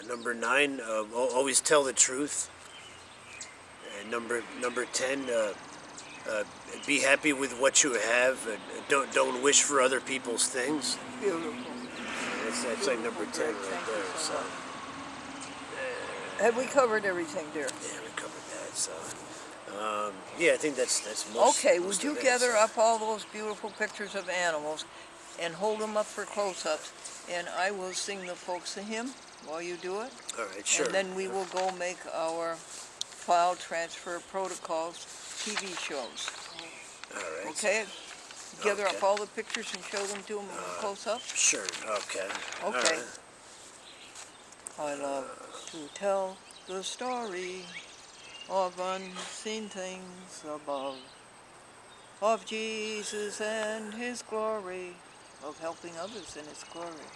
Number 9, always tell the truth. And number 10, be happy with what you have. Don't wish for other people's things. Beautiful. That's like number 10 right there. So Have we covered everything, dear? yeah, we covered that. So yeah, I think that's most. Okay, most would you of it, gather so. up all those beautiful pictures of animals and hold them up for close-ups, and I will sing the folks a hymn while you do it? All right, sure. And then we will go make our file transfer protocols TV shows. All right. Okay? Gather Okay. up all the pictures and show them to them in close-up? Sure. Okay. All Okay. right. I love to tell the story of unseen things above, of Jesus and His glory, of helping others in His glory,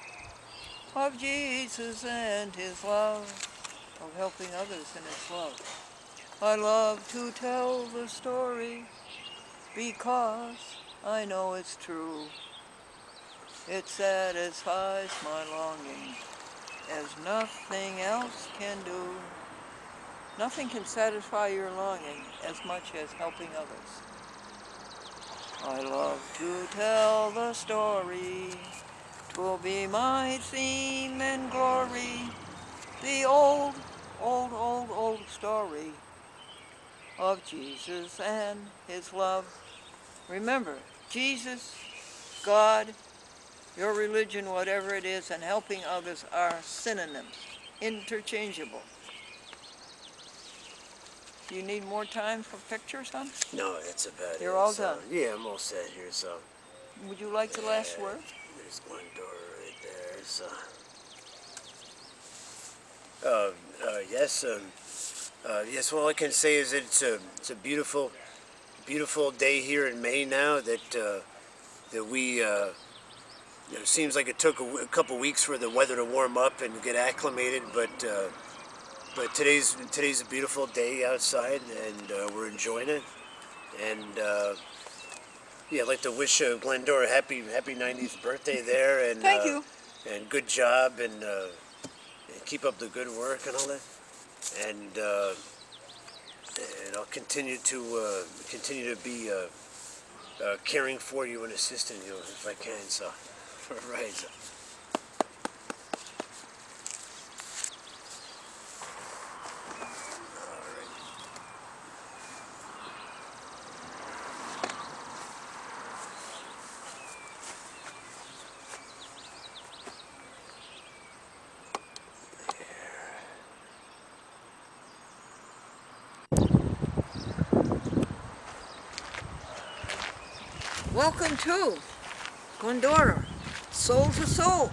of Jesus and His love, of helping others in His love. I love to tell the story because I know it's true. It satisfies my longing as nothing else can do. Nothing can satisfy your longing as much as helping others. I love to tell the story. 'Twill be my theme and glory. The old story of Jesus and His love. Remember, Jesus, God, your religion, whatever it is, and helping others are synonyms, interchangeable. Do you need more time for pictures, hon? No, that's about it. You're all so, done. Yeah, I'm all set here. So Would you like the last word? there's Glendora right there. So yes. Yes. Well, all I can say is that it's a beautiful day here in May now. That we. It seems like it took a couple weeks for the weather to warm up and get acclimated, but today's a beautiful day outside, and we're enjoying it. And yeah, I'd like to wish Glendora happy 90th birthday there, and Thank you. and good job, and keep up the good work and all that, and I'll continue to be caring for you and assisting you if I can. So, right. So. Welcome to Glendora, soul to soul.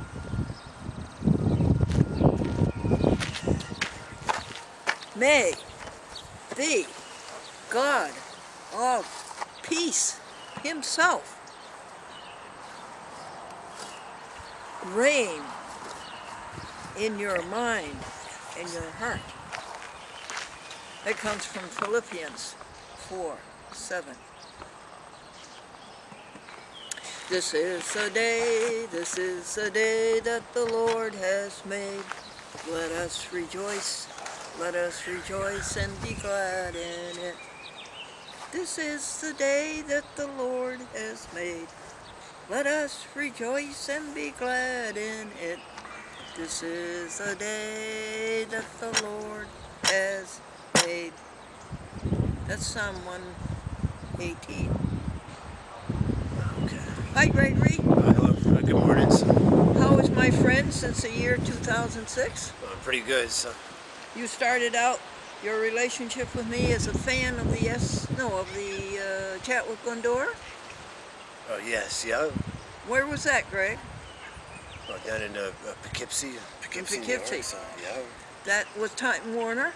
May the God of peace Himself reign in your mind and your heart. That comes from Philippians 4:7. This is the day that the Lord has made. Let us rejoice and be glad in it. This is the day that the Lord has made. Let us rejoice and be glad in it. This is the day that the Lord has made. That's Psalm 118. Okay. Hi, Gregory. Hello. Good morning. So, How is my friend since the year 2006? pretty good. So, You started out your relationship with me as a fan of the Chat with Glendora. oh yes, yeah. Where was that, Greg? Oh, down in Poughkeepsie, New Poughkeepsie. York, so, yeah. That was Time Warner.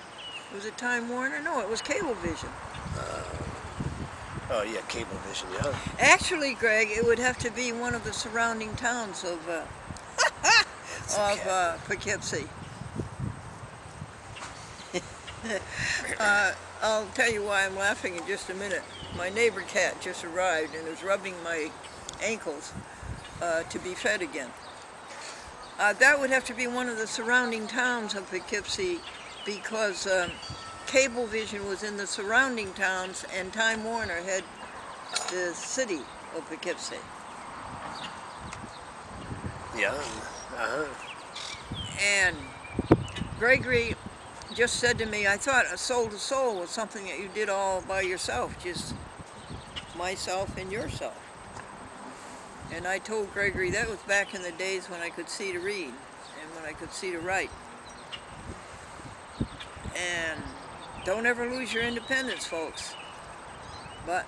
Was it Time Warner? No, it was Cablevision. Oh yeah, Cablevision, yeah. Actually, Greg, it would have to be one of the surrounding towns of okay. Poughkeepsie. I'll tell you why I'm laughing in just a minute. My neighbor cat just arrived and is rubbing my ankles to be fed again. That would have to be one of the surrounding towns of Poughkeepsie because Cablevision was in the surrounding towns and Time Warner had the city of Poughkeepsie. Yeah. And Gregory just said to me, I thought a soul to soul was something that you did all by yourself, just myself and yourself. And I told Gregory that was back in the days when I could see to read and when I could see to write. And don't ever lose your independence, folks. But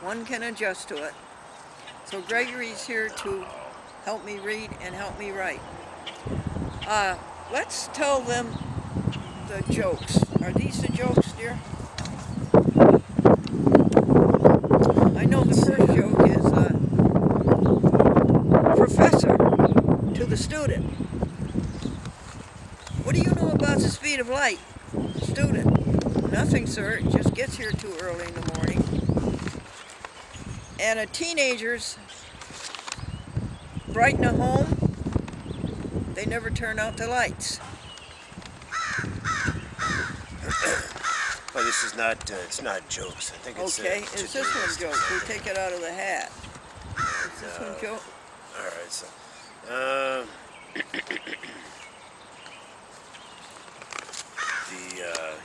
one can adjust to it. So Gregory's here to help me read and help me write. Let's tell them the jokes. Are these the jokes, dear? I know the first joke is professor to the student. What do you know about the speed of light? Student. Nothing, sir. It just gets here too early in the morning. And a teenager's brighten a home, they never turn out the lights. Well, this is not, it's not jokes. I think it's okay, is this one jokes? We take it out of the hat. Is this one joke? All right, so,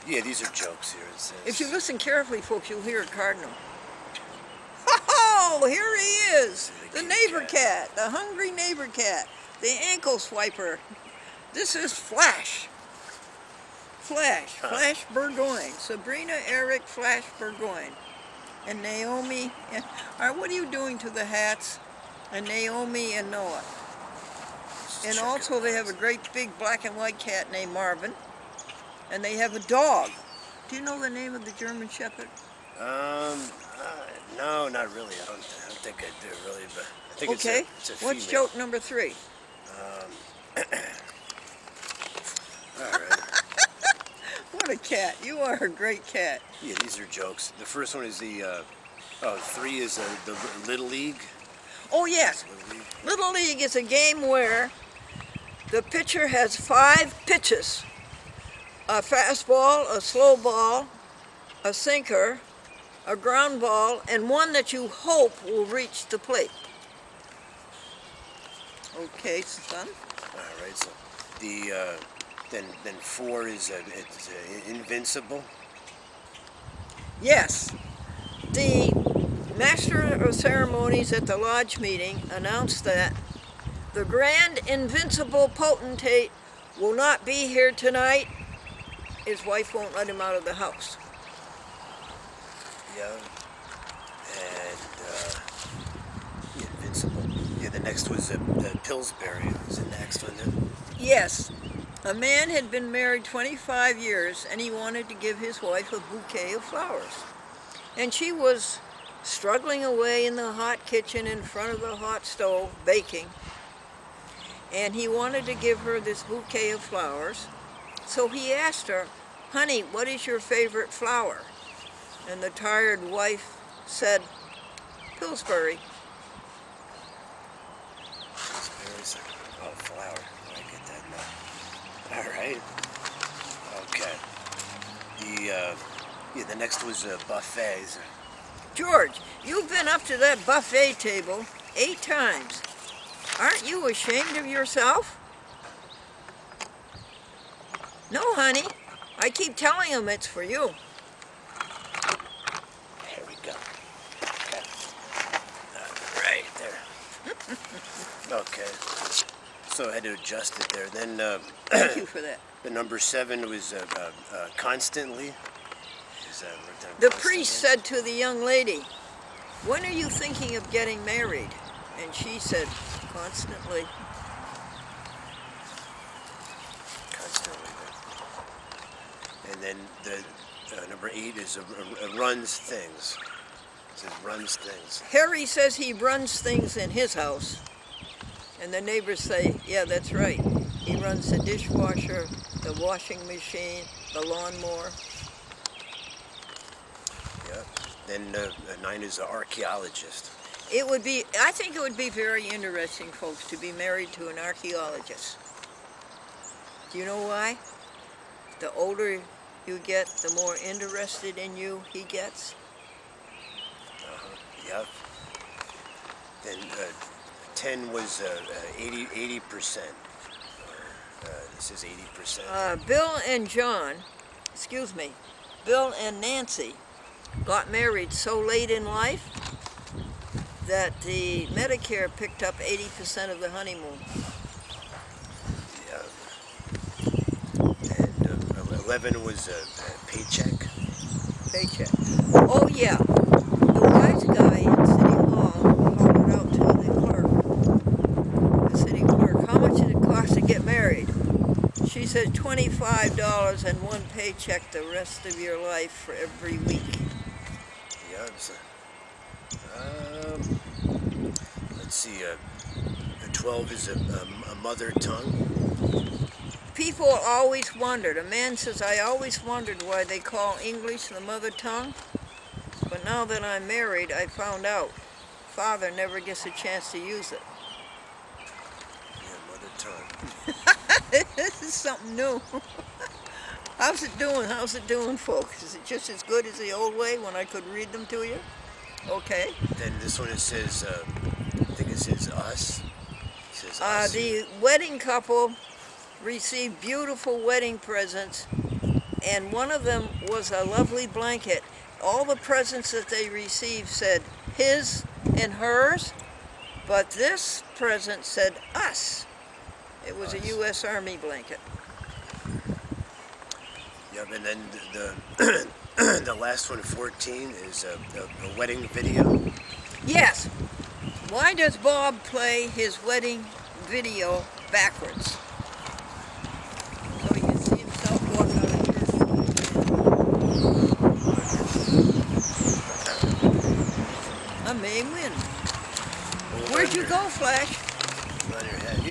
yeah, these are jokes here. It says, If you listen carefully, folks, you'll hear a cardinal. Oh, here he is, the neighbor cat, the hungry neighbor cat, the ankle swiper. This is Flash. Flash Burgoyne, Sabrina Eric Flash Burgoyne, and Naomi. And, all right, what are you doing to the hats? And Naomi and Noah. And also they have a great big black and white cat named Marvin, and they have a dog. Do you know the name of the German Shepherd? No, not really. I don't think I do really, but I think okay. It's a female. What's joke number 3? All right. What a cat. You are a great cat. Yeah, these are jokes. The first one is the, 3 is the Little League. Oh, yes. Little League. Little League is a game where the pitcher has 5 pitches. A fastball, a slow ball, a sinker, a ground ball, and one that you hope will reach the plate. Okay, son. All right, so the then 4 is it's invincible. Yes. The master of ceremonies at the lodge meeting announced that the grand invincible potentate will not be here tonight. His wife won't let him out of the house. Yeah. And invincible. Yeah, the next was the Pillsbury. Was the next one then? Yes. A man had been married 25 years and he wanted to give his wife a bouquet of flowers. And she was struggling away in the hot kitchen in front of the hot stove, baking. And he wanted to give her this bouquet of flowers. So he asked her, "Honey, what is your favorite flower?" And the tired wife said, "Pillsbury." Pillsbury's flower. I get that now. All right. Okay. The next was buffets. George, you've been up to that buffet table 8 times. Aren't you ashamed of yourself? No, honey. I keep telling him it's for you. There we go. Okay. Right there. Okay. So I had to adjust it there. Then Thank you for that. the number 7 was constantly. Is that written down? The Constantly? priest said to the young lady, "When are you thinking of getting married?" And she said, "Constantly." Constantly. And then the number 8 is runs things. It says runs things. Harry says he runs things in his house. And the neighbors say, "Yeah, that's right. He runs the dishwasher, the washing machine, the lawnmower. Yeah. Then 9 is an archaeologist. I think it would be very interesting, folks, to be married to an archaeologist. Do you know why? The older you get, the more interested in you he gets. Yep. Then 10 was 80%. This is 80%. Bill and Nancy got married so late in life that the Medicare picked up 80% of the honeymoon. Yeah. And 11 was a paycheck. Paycheck. Oh yeah, the wise guy in City Hall hollered out to the city clerk, how much did it cost to get married? She said $25 and one paycheck the rest of your life for every week. Yeah. Let's see. 12 is a mother tongue. People always wondered. A man says, I always wondered why they call English the mother tongue. But now that I'm married, I found out. Father never gets a chance to use it. Yeah, mother tongue. This is something new. How's it doing? How's it doing, folks? Is it just as good as the old way when I could read them to you? Okay. Then this one, it says, I think it says us. It says us. The wedding couple received beautiful wedding presents, and one of them was a lovely blanket. All the presents that they received said his and hers, but this present said us. It was a U.S. Army blanket. Yep, and then the last one, 14, is a wedding video. Yes. Why does Bob play his wedding video backwards? So he can see himself walk out of church. I may win. Where'd you go, Flash? On your head.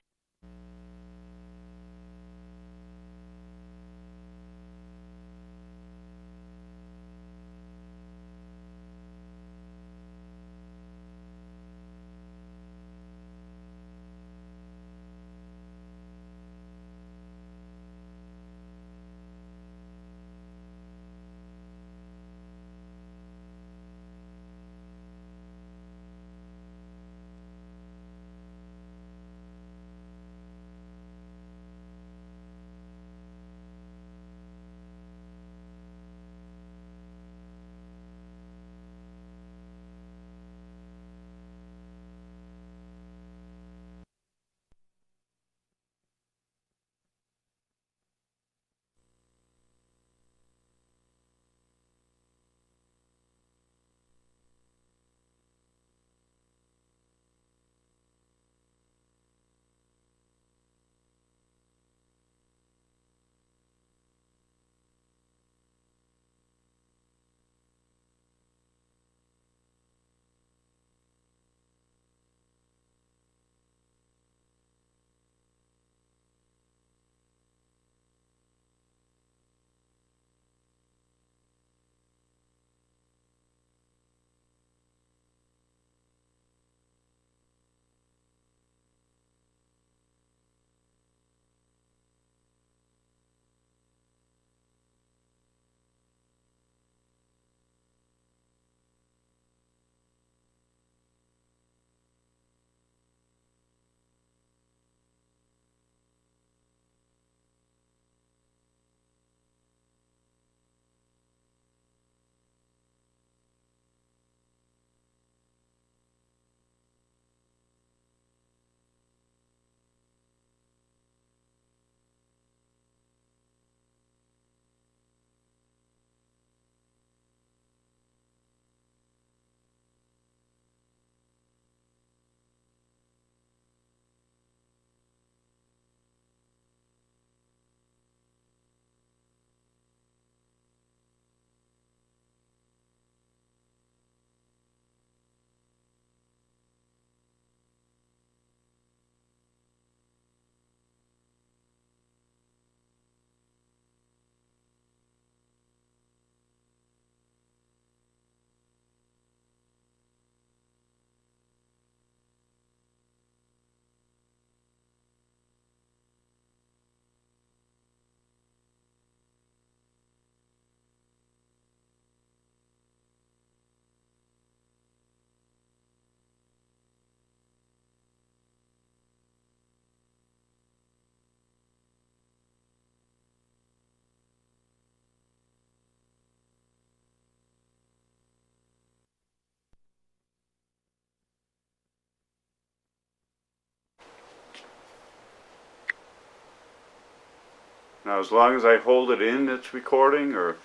Now, as long as I hold it in, it's recording, or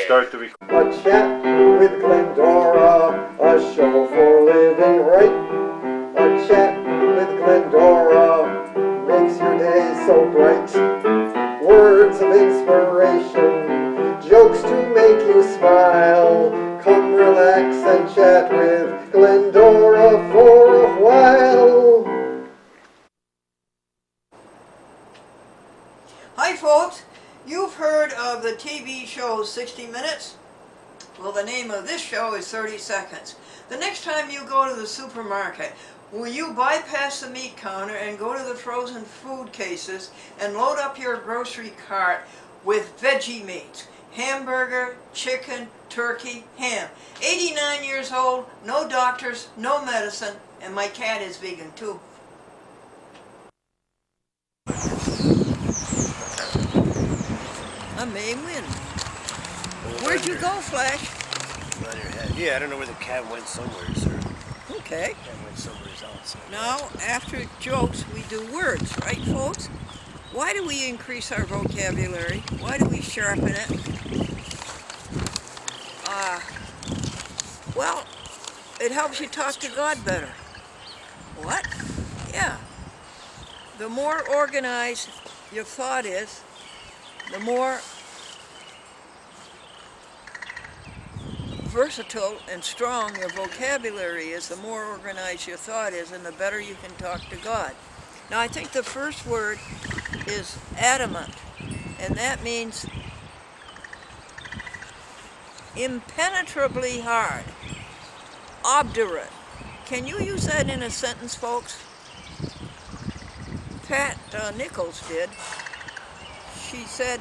start the recording? A chat with Glendora, a show for living right. A chat with Glendora makes your day so bright. Words of inspiration, jokes to make you smile. Come relax and chat with Glendora for a while. Hi folks, you've heard of the TV show 60 Minutes? Well, the name of this show is 30 Seconds. The next time you go to the supermarket, will you bypass the meat counter and go to the frozen food cases and load up your grocery cart with veggie meats? Hamburger, chicken, turkey, ham. 89 years old, no doctors, no medicine, and my cat is vegan too. I may win. Where'd you go, Flash? Yeah, I don't know where the cat went somewhere, sir. Okay. Cat went somewhere else. Now, after jokes, we do words, right, folks? Why do we increase our vocabulary? Why do we sharpen it? Well, it helps you talk to God better. What? Yeah. The more organized your thought is, the more versatile and strong your vocabulary is, the more organized your thought is, and the better you can talk to God. Now, I think the first word is adamant, and that means impenetrably hard, obdurate. Can you use that in a sentence, folks? Pat Nichols did. She said,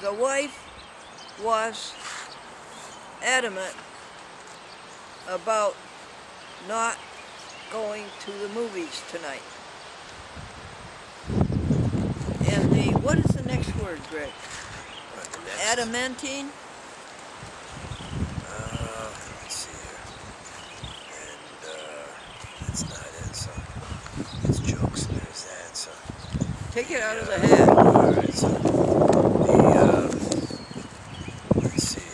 the wife was adamant about not going to the movies tonight. And what is the next word, Greg? Adamantine? Let's see here. And that's not it, so it's jokes, there's that, so. Take it out of the hat. Alright, so let's see here.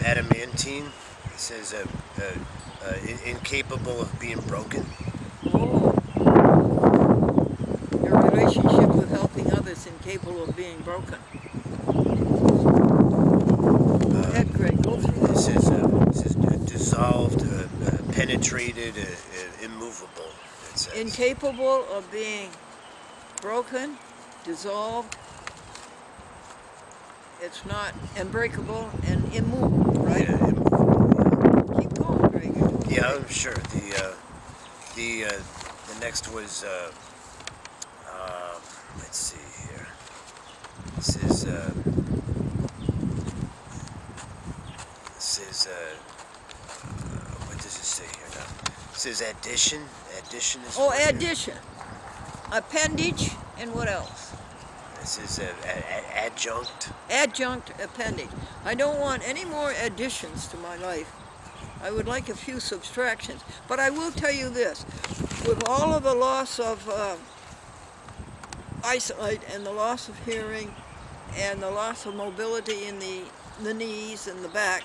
Adamantine. It says incapable of being broken. Oh. Your relationship with helping others incapable of being broken. Go ahead, Greg. Go through This is dissolved, penetrated, immovable. It says. Incapable of being broken, dissolved. It's not unbreakable and immovable, right? Yeah, immovable. Keep going, Greg. You're doing Yeah, great. I'm sure. The next was let's see here. This is what does it say here now? It says addition. Addition is. Oh, addition. Appendage, and what else? This is adjunct. Adjunct appendage. I don't want any more additions to my life. I would like a few subtractions. But I will tell you this. With all of the loss of eyesight and the loss of hearing and the loss of mobility in the knees and the back,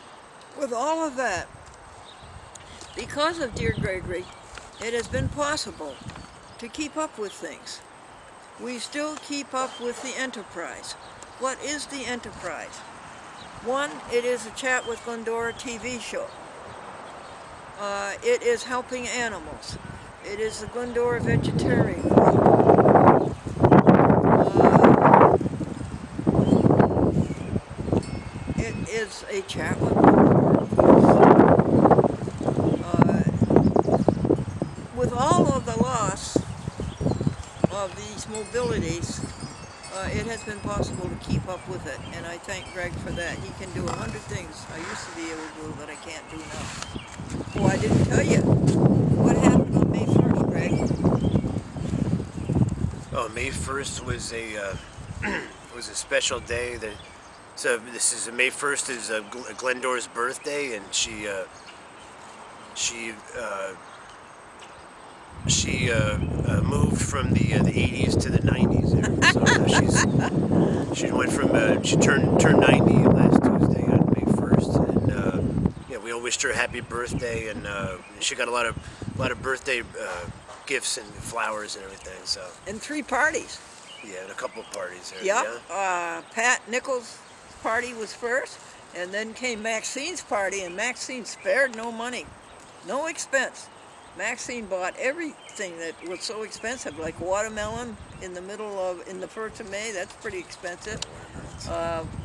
with all of that, because of Dear Gregory, it has been possible to keep up with things. We still keep up with the enterprise. What is the enterprise? One, it is a Chat with Glendora TV show. It is helping animals. It is the Glendora Vegetarian Club. It is a Chat with Glendora. With all of the loss of these mobilities, it has been possible to keep up with it, and I thank Greg for that. He can do 100 things I used to be able to do that I can't do now. Oh, I didn't tell you. What happened on May 1st, Greg? Oh, May 1st was a was a special day. So this is May 1st is Glendora's birthday, and she she moved from the 80s to the 90s there. So she went from she turned 90 last Tuesday on May 1st, and yeah, we all wished her a happy birthday, and she got a lot of birthday gifts and flowers and everything. So And 3 parties. yeah, and a couple of parties there. Yeah. Pat Nichols' party was first, and then came Maxine's party, and Maxine spared no money, no expense. Maxine bought everything that was so expensive, like watermelon in the 1st of May. That's pretty expensive.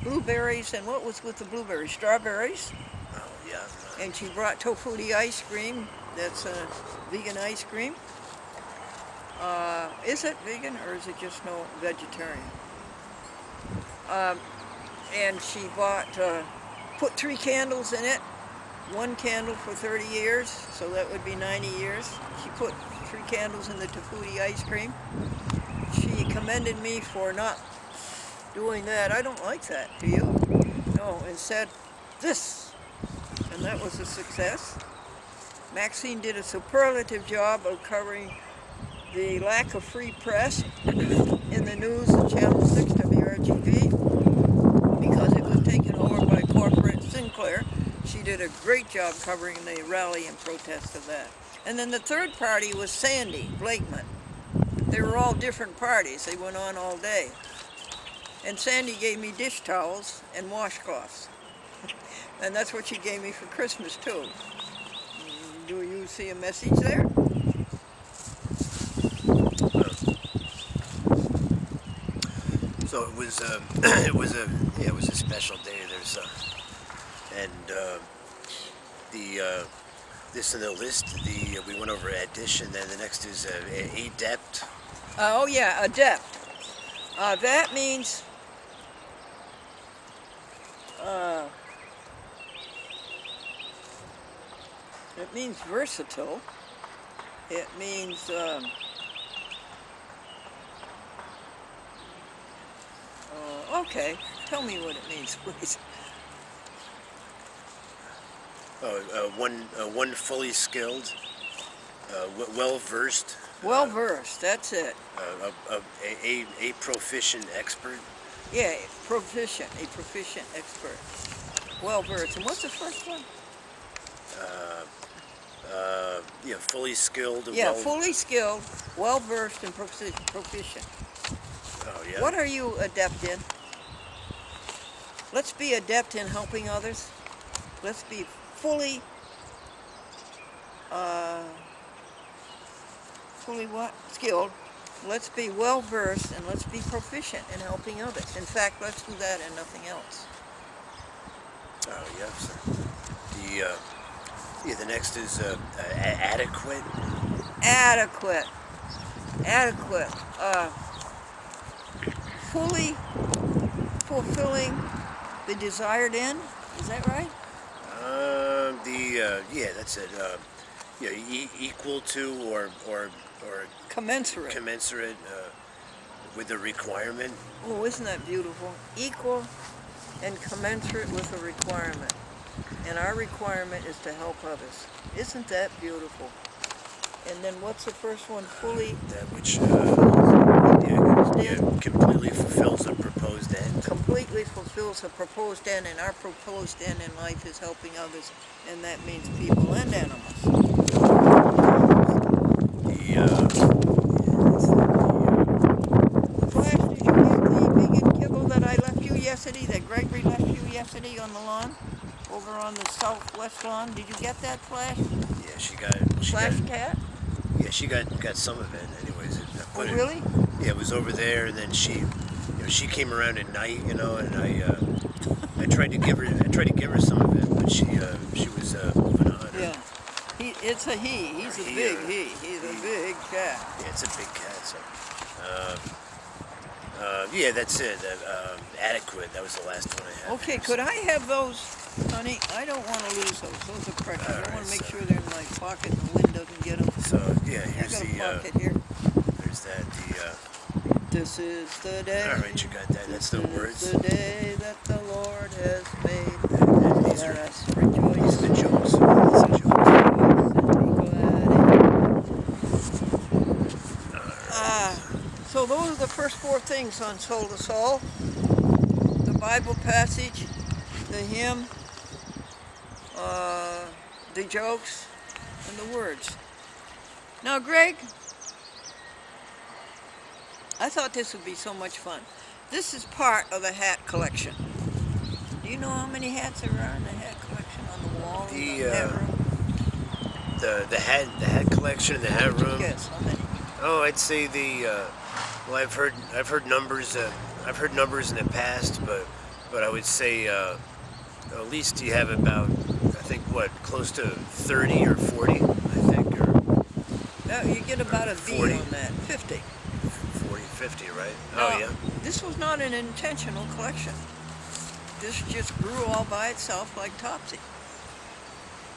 Blueberries, and what was with the blueberries? Strawberries. Oh yeah. And she brought tofuti ice cream. That's vegan ice cream. Is it vegan or is it just no vegetarian? And she put 3 candles in it. 1 candle for 30 years, so that would be 90 years. She put 3 candles in the tofuti ice cream. She commended me for not doing that. I don't like that, do you? No, and said this, and that was a success. Maxine did a superlative job of covering the lack of free press in the news on Channel 6 WRGV because it was taken over by corporate Sinclair. She did a great job covering the rally and protest of that. And then the 3rd party was Sandy Blakeman. They were all different parties. They went on all day. And Sandy gave me dish towels and washcloths. And that's what she gave me for Christmas, too. Do you see a message there? So it was it was a special day. There's and the this in the list. We went over addition. Then the next is adept. Oh yeah, adept. That means it means versatile. It means okay. Tell me what it means, please. One fully skilled, well versed. Well versed. That's it. A proficient expert. Yeah, proficient. A proficient expert. Well versed. And what's the first one? Yeah, fully skilled. Yeah, fully skilled, well versed, and proficient. Oh yeah. What are you adept in? Let's be adept in helping others. Let's be fully what? Skilled. Let's be well versed and let's be proficient in helping others. In fact, let's do that and nothing else. Oh yes. The next is adequate. Adequate. Fully fulfilling the desired end. Is that right? That's it. Equal to or Commensurate. With the requirement. Oh, isn't that beautiful? Equal and commensurate with a requirement. And our requirement is to help others. Isn't that beautiful? And then what's the first one? Fully. That which completely fulfills a proposed end. Completely fulfills a proposed end, and our proposed end in life is helping others, and that means people and animals. Flash, did you get the vegan kibble that I left you yesterday, that Gregory left you yesterday on the lawn? Over on the southwest lawn? Did you get that, Flash? Yeah, she got. Flash cat? Yeah, she got some of it. Anyways, Oh, really? Yeah, it was over there, and then she came around at night, and I tried to give her some of it, but she was moving on. Yeah. It's a he. He's a big he. He's a big cat. Yeah, it's a big cat. So, yeah, that's it. Adequate. That was the last one I had. Okay, could I have those, honey? I don't want to lose those. Those are precious. I want to make sure they're in my pocket and the wind doesn't get them. So yeah, here's I got a pocket here. There's that. This is the day. All right, you got that. That's the words. This is the day that the Lord has made. And these Let are us rejoice. the jokes. That's the jokes. songs on Soul to Soul, the Bible passage, the hymn, the jokes, and the words. Now, Greg, I thought this would be so much fun. This is part of the hat collection. Do you know how many hats there are in the hat collection on the wall in the hat room? The hat collection in the hat room. Yes, how many? Oh, I'd say well, I've heard numbers. I've heard numbers in the past, but I would say at least you have about, I think, close to 30 or 40, I think, or No, you get about a V 40. on that. 50. 40, 50, right? Now, Oh yeah. This was not an intentional collection. This just grew all by itself like Topsy.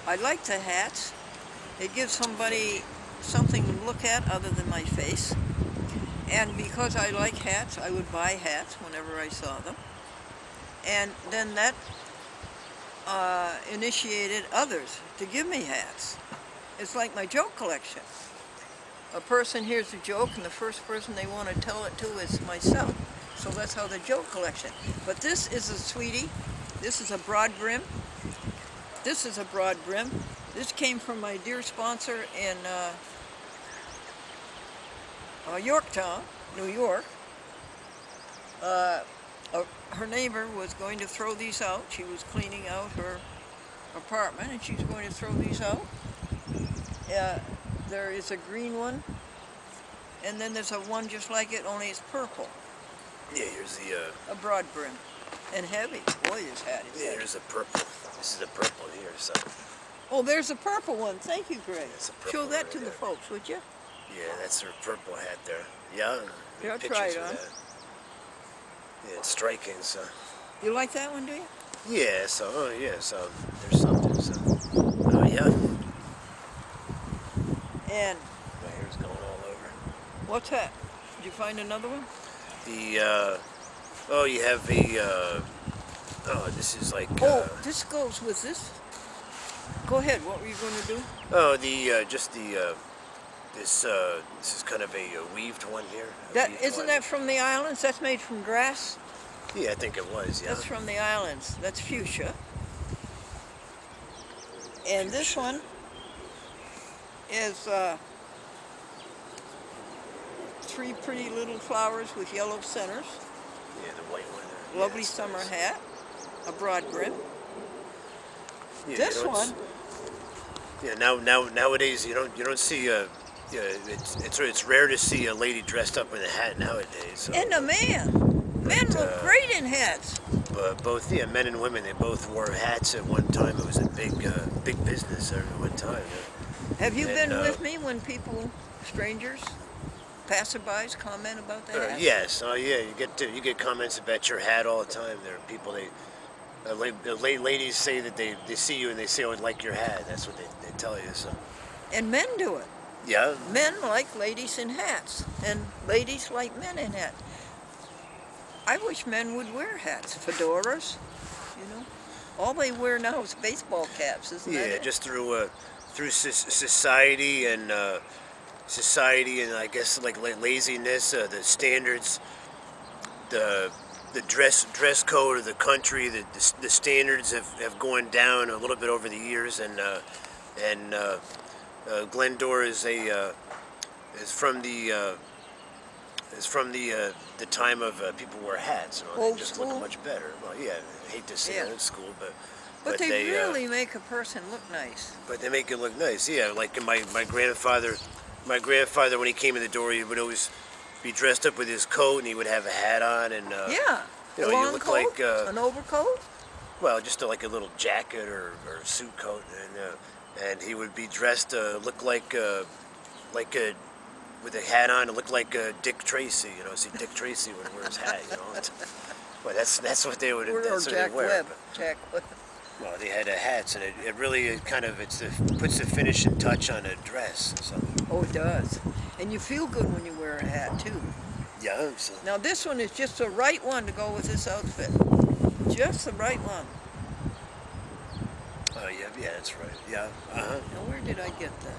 I like the hats. It gives somebody something to look at other than my face. And because I like hats, I would buy hats whenever I saw them. And then that initiated others to give me hats. It's like my joke collection. A person hears a joke and the first person they want to tell it to is myself. So that's how the joke collection. But this is a sweetie. This is a broad brim. This is a broad brim. This came from my dear sponsor in Yorktown, New York. Her neighbor was going to throw these out. She was cleaning out her apartment and she's going to throw these out. There is a green one, and then there's a one just like it, only it's purple. Yeah, here's A broad brim. And heavy. Boy, this hat is heavy. here's a purple. This is a purple here, so. Oh, there's a purple one. Thank you, Greg. It's a purple Show that right to the there. folks, would you? Yeah, that's her purple hat there. Yeah. Yeah, pictures try it of on. that. Yeah, it's striking, so. You like that one, do you? Yeah, so there's something, so. Oh yeah. And My hair's going all over. what's that? Did you find another one? You have this is like, This goes with this. Go ahead. What were you going to do? this is kind of a weaved one here. Isn't that from the islands? That's made from grass. Yeah, I think it was, yeah. That's from the islands. That's fuchsia. And this one is three pretty little flowers with yellow centers. Yeah, the white one there. Lovely Yeah, it's summer nice. hat. A broad brim. Yeah, This you don't one. Yeah, nowadays you don't see it's rare to see a lady dressed up in a hat nowadays. So. And a man. Men look great in hats. But both men and women, they both wore hats at one time. It was a big business at one time. Have you And, been with me when people, strangers, passerbys, comment about the hat? Yes. Oh yeah. You get comments about your hat all the time. There are people ladies say that they see you and they say, "Oh, I like your hat." That's what they tell you. So. And men do it. Yeah. Men like ladies in hats, and ladies like men in hats. I wish men would wear hats, fedoras, you know. All they wear now is baseball caps, isn't that Yeah, it? just through society and I guess like laziness, the standards, the dress code of the country, the standards have gone down a little bit over the years, and Glendora is from the time of people wear hats. You know, Old they just school? look much better. Well, yeah, I hate to say Yeah. old school, But they really make a person look nice. But they make it look nice. Yeah, like my grandfather when he came in the door, he would always be dressed up with his coat and he would have a hat on and Yeah. you know, a long you look coat, like an overcoat. well, just like a little jacket or suit coat, and he would be dressed look like with a hat on, it looked like Dick Tracy. You know, see Dick Tracy would wear his hat. You know, well, that's what they would. Or That's what Jack they wear. Webb. But, Jack Webb. well, they had hats, and it really puts the finishing touch on a dress. So Oh, it does. And you feel good when you wear a hat, too. yeah. So, Now, this one is just the right one to go with this outfit. Just the right one. oh yeah, that's right. Yeah. Now, where did I get that?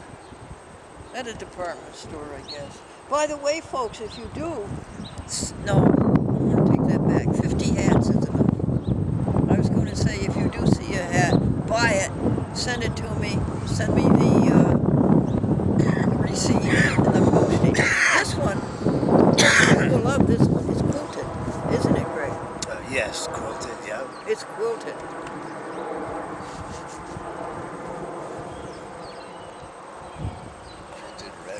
At a department store, I guess. By the way, folks, if you do, no, I'm going to take that back. 50 hats is enough. I was going to say, if you do see a hat, buy it, send it to me, send me the receipt and the postage. This one, you will love this one. It's quilted, isn't it, Greg? Yes, quilted, yeah. It's quilted.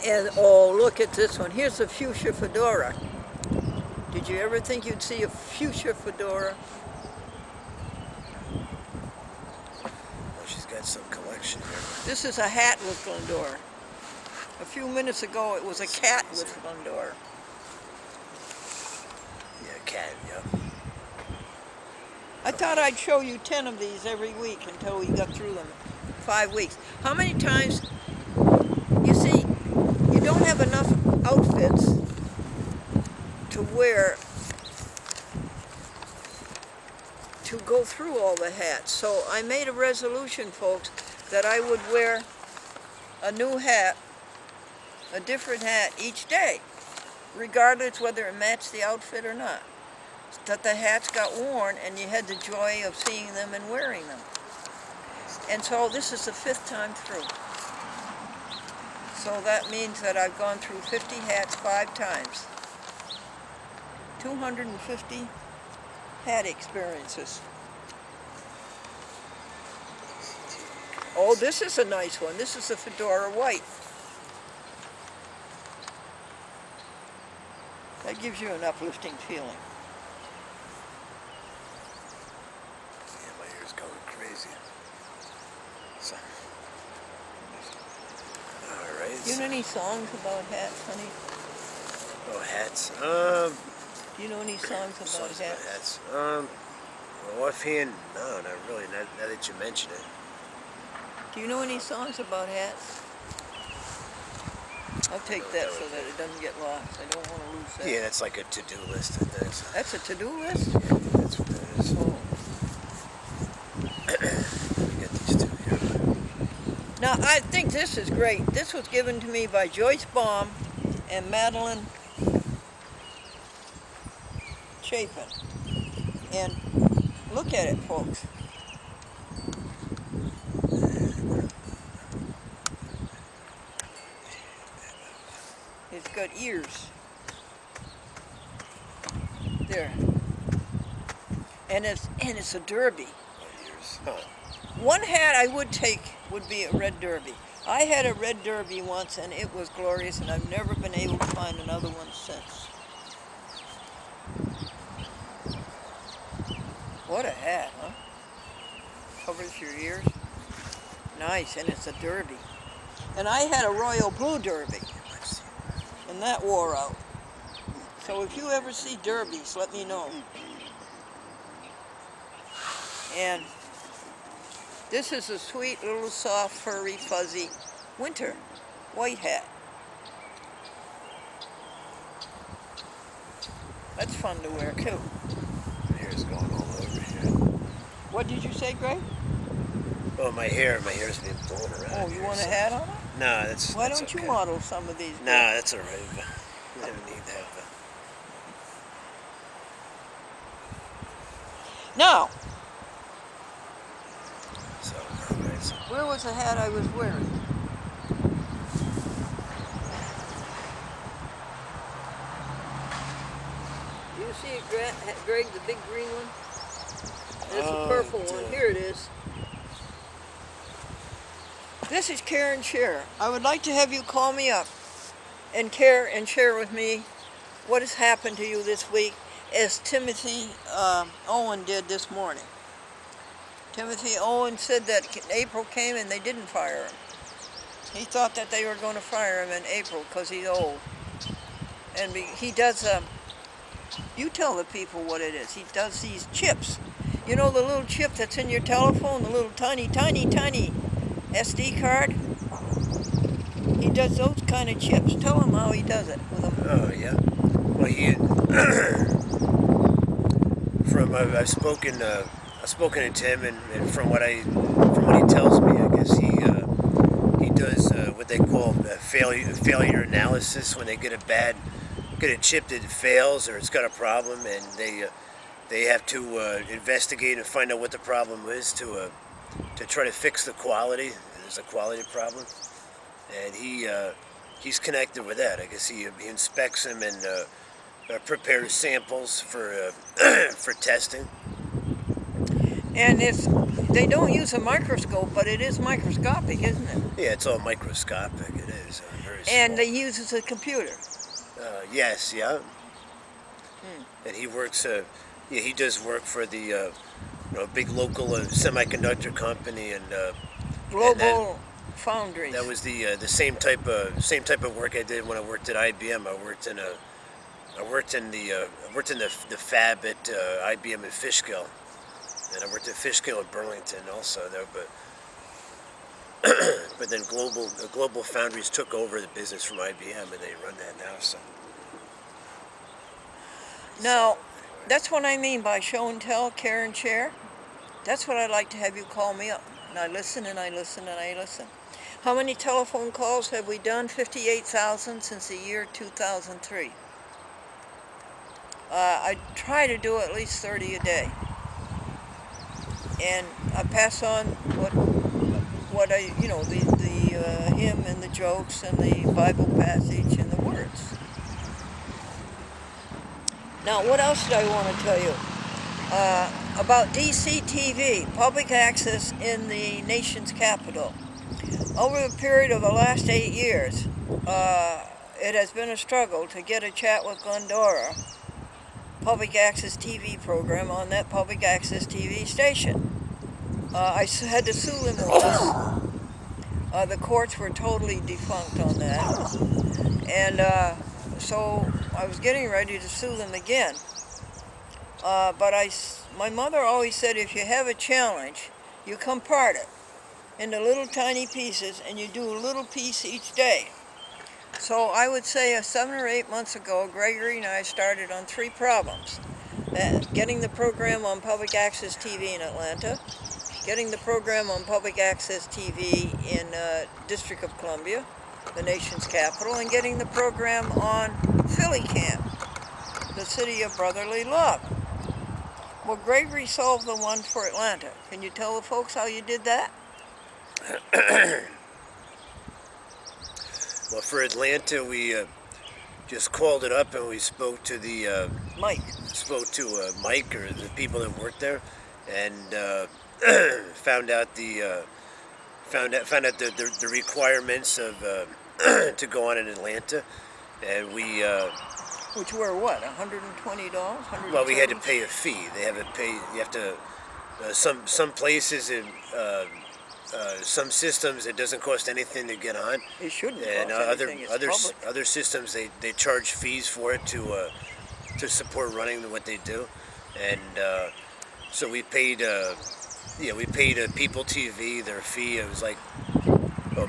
And oh, look at this one. Here's a fuchsia fedora. Did you ever think you'd see a fuchsia fedora? Well, she's got some collection here. This is a hat with Glendora. A few minutes ago, it was a cat with Glendora. Yeah, cat, yeah. I thought I'd show you 10 of these every week until we got through them. 5 weeks. How many times, you see, you don't have enough outfits to wear to go through all the hats. So I made a resolution, folks, that I would wear a new hat, a different hat each day, regardless whether it matched the outfit or not. That the hats got worn and you had the joy of seeing them and wearing them. And so this is the 5th time through. So that means that I've gone through 50 hats 5 times. 250 hat experiences. Oh, this is a nice one. This is a fedora white. That gives you an uplifting feeling. Yeah, my hair's going crazy. So, all right. Do you know any songs about hats, honey? Oh, hats. Do you know any songs about Songs hats? about hats. Well, offhand, no, not really. Now that you mention it. Do you know any songs about hats? I'll take that so that it doesn't get lost. I don't want to lose that. Yeah, that's like a to-do list, I think. So. That's a to-do list? Yeah, that's what that is. Oh. Let me get these two here. Now, I think this is great. This was given to me by Joyce Baum and Madeline Chapin. And look at it, folks. It's got ears. There. And it's a derby. Years. Huh. One hat I would take would be a red derby. I had a red derby once and it was glorious and I've never been able to find another one since. What a hat, huh? Covers your ears. Nice, and it's a derby. And I had a royal blue derby. And that wore out. So if you ever see derbies, let me know. And this is a sweet little soft, furry, fuzzy winter white hat. That's fun to wear too. My hair's going all over here. What did you say, Greg? Oh, my hair's being blown around. Oh, you here, want a so- hat on it? No, that's. Why that's don't you okay. model some of these? No, that's all right. I don't need that. Now, So, all right. So, where was the hat I was wearing? Do you see it, Greg, the big green one? There's a purple one. Here it is. This is Care and Share. I would like to have you call me up and care and share with me what has happened to you this week, as Timothy Owen did this morning. Timothy Owen said that April came and they didn't fire him. He thought that they were going to fire him in April because he's old. And he does, you tell the people what it is. He does these chips. You know the little chip that's in your telephone, the little tiny, tiny, tiny SD card? He does those kind of chips. Tell him how he does it with them. oh yeah. Well, I've spoken to Tim, and from what he tells me, I guess he does what they call failure analysis. When they get a chip that fails or it's got a problem, and they have to investigate and find out what the problem is to try to fix the quality. There's a quality problem, and he's connected with that. I guess he inspects them and prepares samples for for testing. And they don't use a microscope, but it is microscopic, isn't it? Yeah, it's all microscopic. It is very small. And they use a computer. Yes, yeah. And he works. He does work for the big local semiconductor company and Global Foundries. that was the same type of work I did when I worked at IBM. I worked in the fab at IBM in Fishkill, and I worked at Fishkill at Burlington also there. But then Global Foundries took over the business from IBM, and they run that now. So Now, that's what I mean by show and tell, care and share. That's what I'd like to have you call me up. And I listen and I listen and I listen. How many telephone calls have we done? 58,000 since the year 2003. I try to do at least 30 a day. And I pass on what I, the hymn and the jokes and the Bible passage and the words. Now, what else did I want to tell you? About DCTV, public access in the nation's capital. Over the period of the last 8 years, it has been a struggle to get a Chat with Glendora public access TV program on that public access TV station. I had to sue them once. The courts were totally defunct on that. And so I was getting ready to sue them again. But my mother always said, if you have a challenge, you compart it into little tiny pieces and you do a little piece each day. So I would say 7 or 8 months ago, Gregory and I started on 3 problems. Getting the program on public access TV in Atlanta, getting the program on public access TV in District of Columbia, the nation's capital, and getting the program on Philly Camp, the city of brotherly love. Well, Gregory solved the one for Atlanta. Can you tell the folks how you did that? Well, for Atlanta, we just called it up and we spoke to Mike. Mike or the people that worked there, and found out the requirements of to go on in Atlanta, and we. Which were what? $120? Well, we had to pay a fee. They have to pay. You have to. Some places in. Some systems it doesn't cost anything to get on, It shouldn't and cost anything. It's public. other systems they charge fees for it to support running what they do, and so we paid People TV their fee. It was like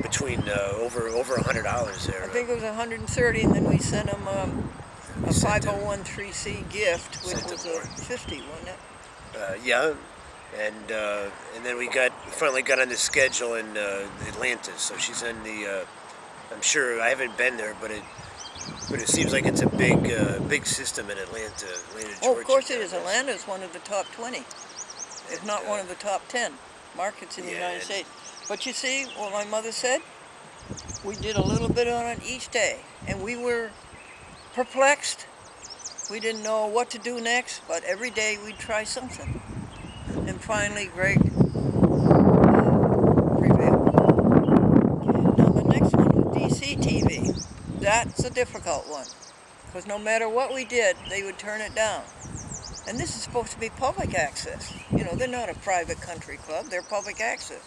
between over $100 there. I think it was $130, and then we sent them a 501(c) gift, which was a $50, wasn't it? Yeah. And then we finally got on the schedule in Atlanta. So she's in the. I'm sure I haven't been there, but it seems like it's a big system in Atlanta, Georgia. Oh, of course it is. Atlanta is one of the top 20, if not one of the top 10 markets in the United States. But you see, what my mother said, we did a little bit on it each day, and we were perplexed. We didn't know what to do next, but every day we'd try something. And finally, Greg prevailed. Now, the next one was DCTV. That's a difficult one, because no matter what we did, they would turn it down. And this is supposed to be public access. They're not a private country club, they're public access.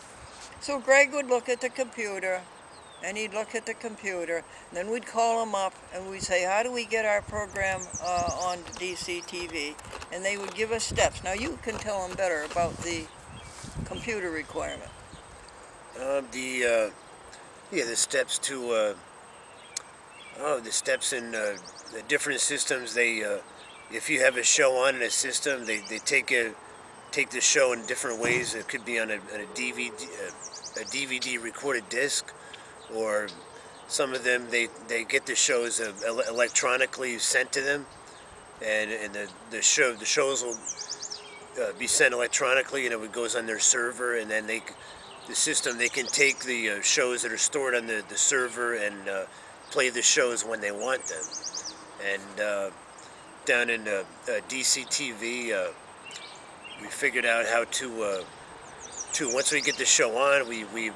So Greg would look at the computer, and he'd look at the computer, and then we'd call him up, and we'd say, how do we get our program on DCTV? And they would give us steps. Now you can tell them better about the computer requirement. The steps to the steps in the different systems. If you have a show on in a system, they take the show in different ways. It could be on a DVD recorded disc, or some of them they get the shows electronically sent to them, and the shows will be sent electronically, and it goes on their server, and then the system they can take the shows that are stored on the server and play the shows when they want them. And down in DCTV, we figured out how to once we get the show on, we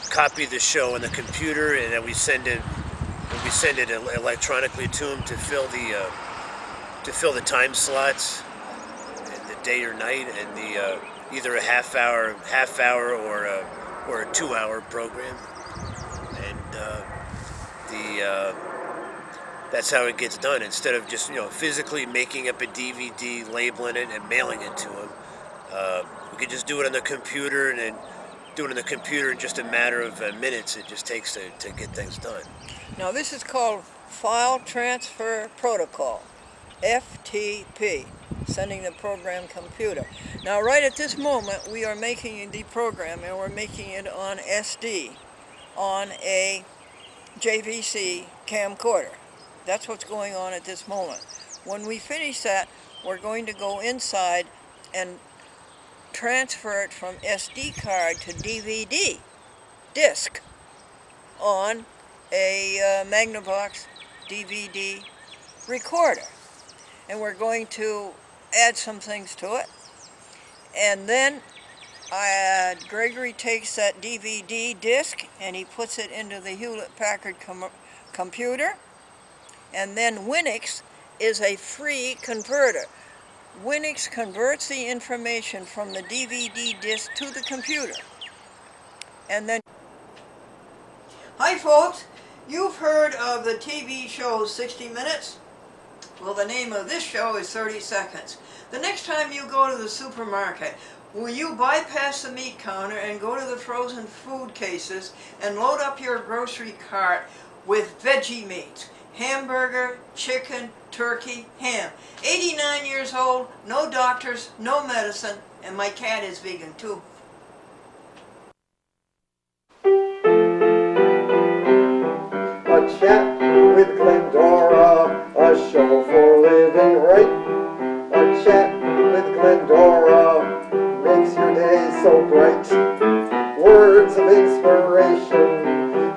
copy the show on the computer, and then we send it electronically to them to fill the time slots, and the day or night, and the either a half hour or a 2-hour program, and that's how it gets done. Instead of just physically making up a DVD, labeling it, and mailing it to them, we could just do it on the computer, and then do it in the computer in just a matter of minutes. It just takes to get things done. Now this is called File Transfer Protocol, FTP, sending the program computer. Now right at this moment we are making the program, and we're making it on SD, on a JVC camcorder. That's what's going on at this moment. When we finish that, we're going to go inside and transfer it from SD card to DVD disc on a Magnavox DVD recorder. And we're going to add some things to it. And then Gregory takes that DVD disc and he puts it into the Hewlett-Packard computer. And then Winix is a free converter. Winix converts the information from the DVD disc to the computer. And then... Hi folks, you've heard of the TV show 60 Minutes? Well, the name of this show is 30 Seconds. The next time you go to the supermarket, will you bypass the meat counter and go to the frozen food cases and load up your grocery cart with veggie meats? Hamburger, chicken, turkey, ham. 89 years old, no doctors, no medicine, and my cat is vegan too. A chat with Glendora, a show for living right. A chat with Glendora makes your day so bright. Words of inspiration,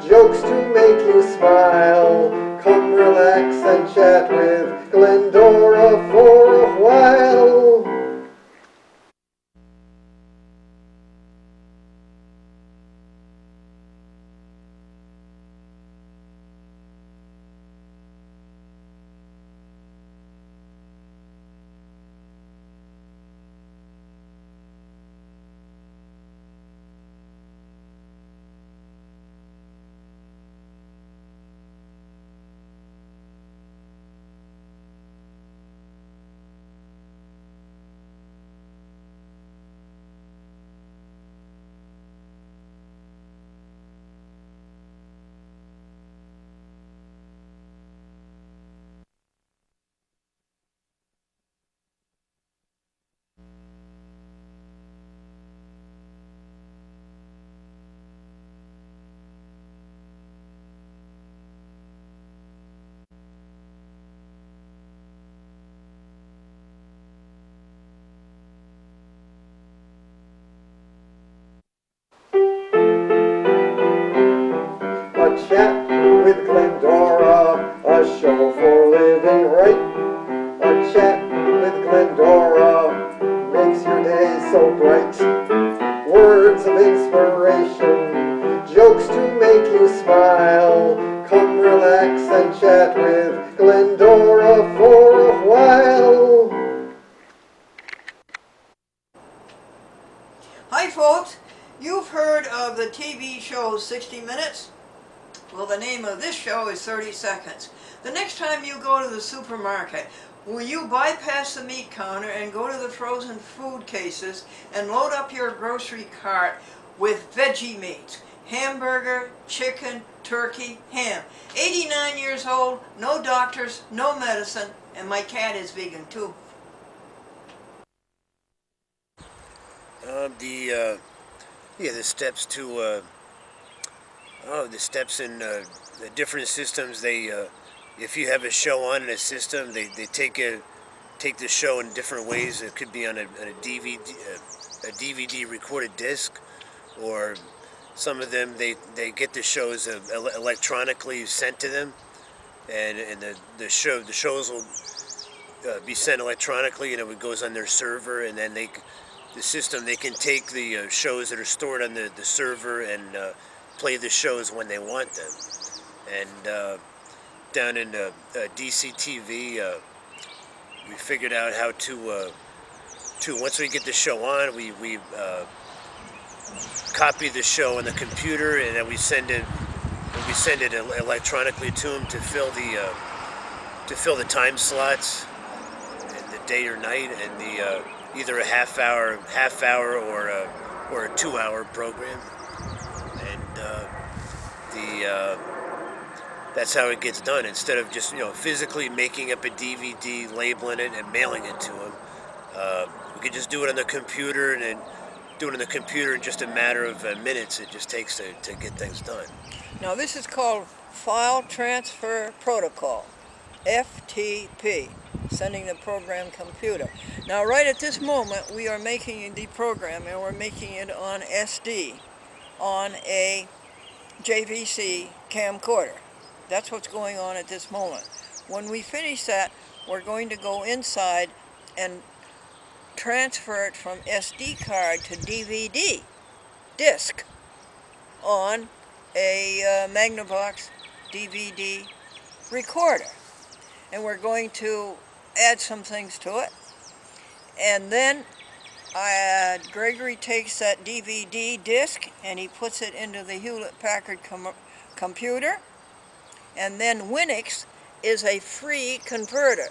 jokes to make you smile. Come relax and chat with Glendora for a while. A chat with Glendora, a show for living right. A chat with Glendora makes your day so bright. Words of inspiration, jokes to make you smile. Come relax and chat with Glendora for a while. Hi folks, you've heard of the TV show 60 Minutes? Well, the name of this show is 30 Seconds. The next time you go to the supermarket, will you bypass the meat counter and go to the frozen food cases and load up your grocery cart with veggie meats? Hamburger, chicken, turkey, ham. 89 years old, no doctors, no medicine, and my cat is vegan too. The steps to Oh, the steps in the different systems. They, if you have a show on in a system, they take the show in different ways. It could be on a DVD recorded disc, or some of them they get the shows electronically sent to them, and the shows will be sent electronically, and it goes on their server, and then the system they can take the shows that are stored on the server and play the shows when they want them. And down in DCTV, we figured out how to once we get the show on, we copy the show on the computer, and then we send it electronically to them to fill the time slots, and the day or night, and the either a half hour or a 2-hour program, and that's how it gets done. Instead of just physically making up a DVD, labeling it, and mailing it to them, we could just do it on the computer, and then do it in the computer in just a matter of minutes. It just takes to get things done. Now this is called File Transfer Protocol, FTP, sending the program computer. Now right at this moment we are making the program, and we're making it on SD, on a JVC camcorder. That's what's going on at this moment. When we finish that, we're going to go inside and transfer it from SD card to DVD disc on a Magnavox DVD recorder. And we're going to add some things to it. And then Gregory takes that DVD disc and he puts it into the Hewlett-Packard computer. And then Winix is a free converter.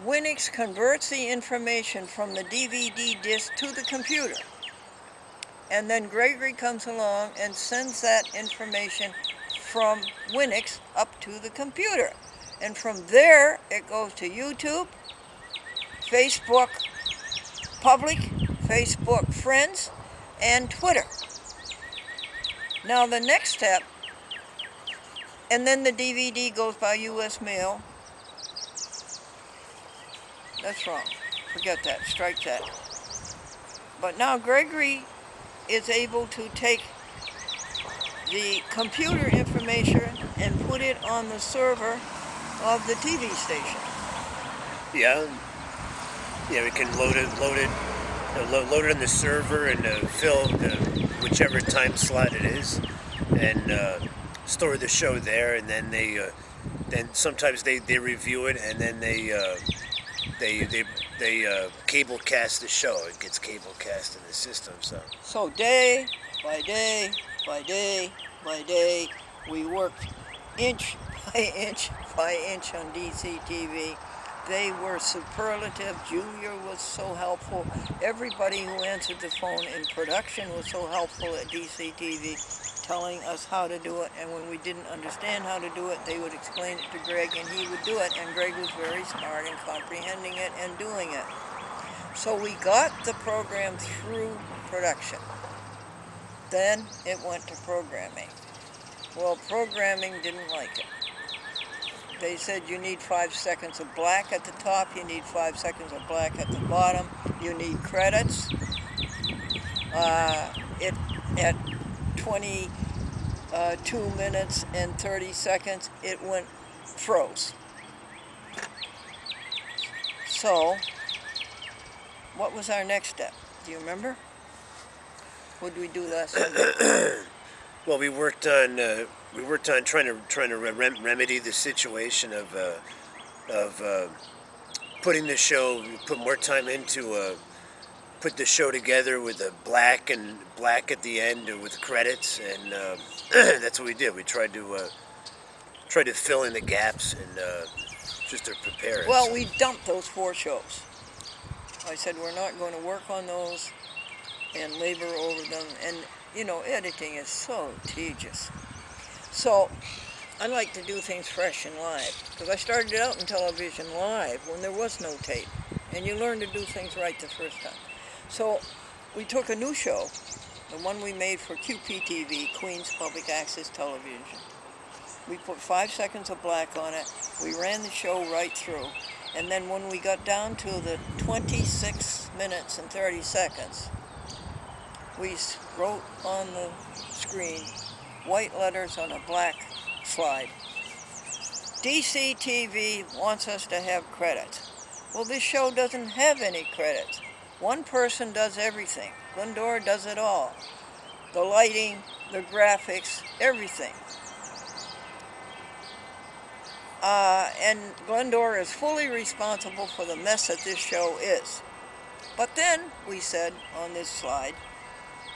Winix converts the information from the DVD disc to the computer. And then Gregory comes along and sends that information from Winix up to the computer. And from there, it goes to YouTube, Facebook Public, Facebook Friends, and Twitter. Now the next step, and then the DVD goes by U.S. mail. That's wrong. Forget that. Strike that. But now Gregory is able to take the computer information and put it on the server of the TV station. Yeah, we can load it in the server and fill whichever time slot it is, and store the show there. And then then sometimes they review it, and then they cable cast the show. It gets cable cast in the system. So day by day by day by day, we worked inch by inch by inch on DCTV. They were superlative. Junior was so helpful. Everybody who answered the phone in production was so helpful at DCTV, telling us how to do it. And when we didn't understand how to do it, they would explain it to Greg, and he would do it. And Greg was very smart in comprehending it and doing it. So we got the program through production. Then it went to programming. Well, programming didn't like it. They said you need 5 seconds of black at the top, you need 5 seconds of black at the bottom, you need credits. At 22 minutes and 30 seconds, it froze. So, what was our next step? Do you remember? What did we do last Sunday? Well, we worked on trying to remedy the situation of putting the show, put more time into put the show together with a black at the end with credits, and that's what we did. We tried to fill in the gaps and just to prepare it. Well, we dumped those 4 shows. I said we're not going to work on those and labor over them, and editing is so tedious. So I like to do things fresh and live, because I started out in television live when there was no tape, and you learn to do things right the first time. So we took a new show the one we made for QPTV, Queens Public Access Television. We put 5 seconds of black on it. We ran the show right through. And then when we got down to the 26 minutes and 30 seconds, we wrote on the screen, white letters on a black slide, DCTV wants us to have credits. Well, this show doesn't have any credits. One person does everything. Glendora does it all. The lighting, the graphics, everything. And Glendora is fully responsible for the mess that this show is. But then, we said on this slide,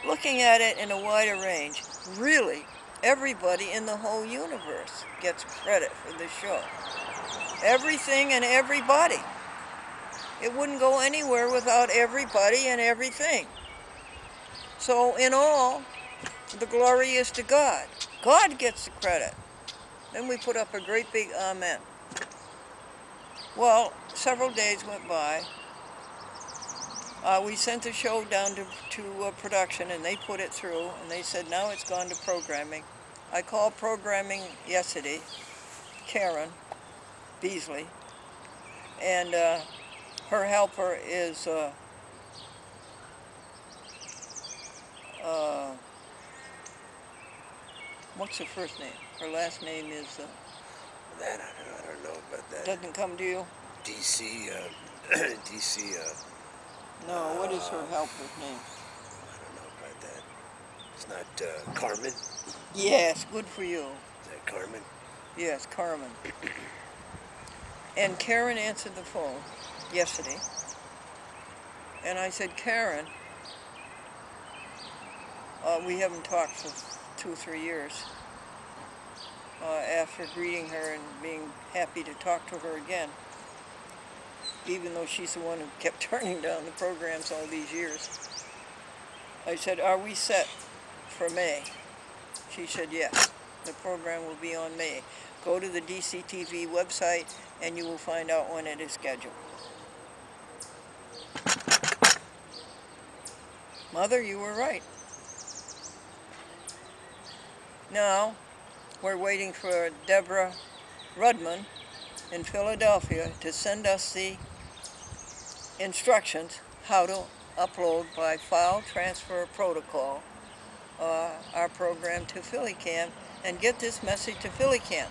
looking at it in a wider range, really, everybody in the whole universe gets credit for this show. Everything and everybody. It wouldn't go anywhere without everybody and everything. So in all, the glory is to God. God gets the credit. Then we put up a great big amen. Well, several days went by. We sent the show down to production, and they put it through, and they said, now it's gone to programming. I called programming yesterday, Karen Beasley, and her helper is what's her first name? Her last name is... That I don't know about that. Doesn't come to you? DC, No, what is her helper's name? I don't know about that. It's not Carmen? Yes, good for you. Is that Carmen? Yes, Carmen. And Karen answered the phone yesterday. And I said, Karen, we haven't talked for 2 or 3 years. After greeting her and being happy to talk to her again, even though she's the one who kept turning down the programs all these years. I said, are we set for May? She said, yes, the program will be on May. Go to the DCTV website and you will find out when it is scheduled. Mother, you were right. Now, we're waiting for Deborah Rudman in Philadelphia to send us the instructions how to upload by file transfer protocol our program to PhillyCam and get this message to PhillyCam.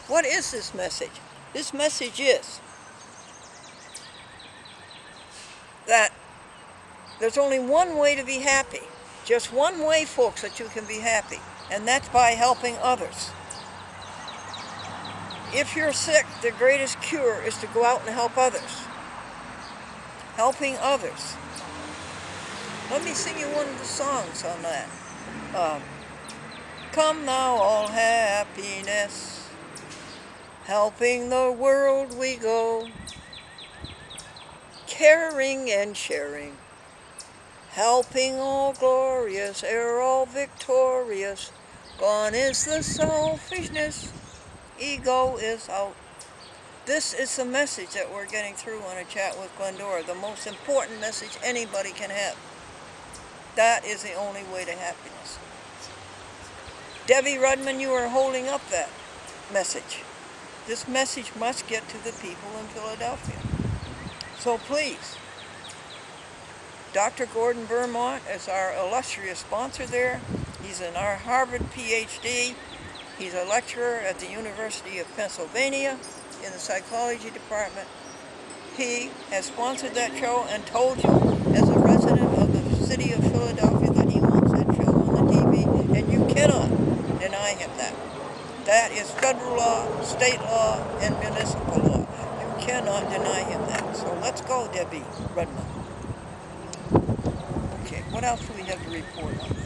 What is this message? This message is that there's only one way to be happy. Just one way, folks, that you can be happy, and that's by helping others. If you're sick, the greatest cure is to go out and help others. Helping others. Let me sing you one of the songs on that. Come now, all happiness, helping the world we go, caring and sharing, helping all glorious, ere all victorious, gone is the selfishness, ego is out. This is the message that we're getting through on a chat with Glendora, the most important message anybody can have. That is the only way to happiness. Debbie Rudman, you are holding up that message. This message must get to the people in Philadelphia. So please, Dr. Gordon Vermont is our illustrious sponsor there. He's an our Harvard PhD. He's a lecturer at the University of Pennsylvania in the psychology department. He has sponsored that show and told you, as a resident of the city of Philadelphia, that he wants that show on the TV, and you cannot deny him that. That is federal law, state law, and municipal law. You cannot deny him that. So let's go, Debbie Rudman. Okay, what else do we have to report on?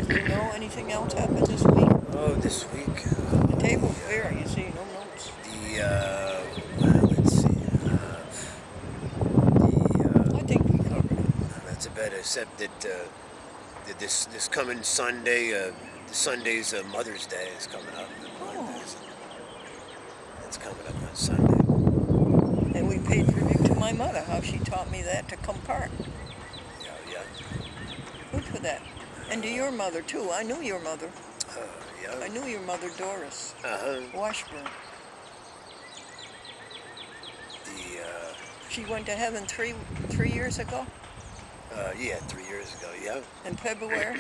Do you know anything else happened this week? Oh, this week? The table's bare, you see, no notes. Let's see. I think we covered it. That's about it, except that this coming Sunday, Sunday's Mother's Day is coming up. It's coming up on Sunday. And we paid tribute to my mother, how she taught me that to compart. Yeah. that. And to your mother, too. I knew your mother. Yeah. I knew your mother, Doris Uh-huh. Washburn. The, She went to heaven three years ago yeah, 3 years ago, yeah. in February.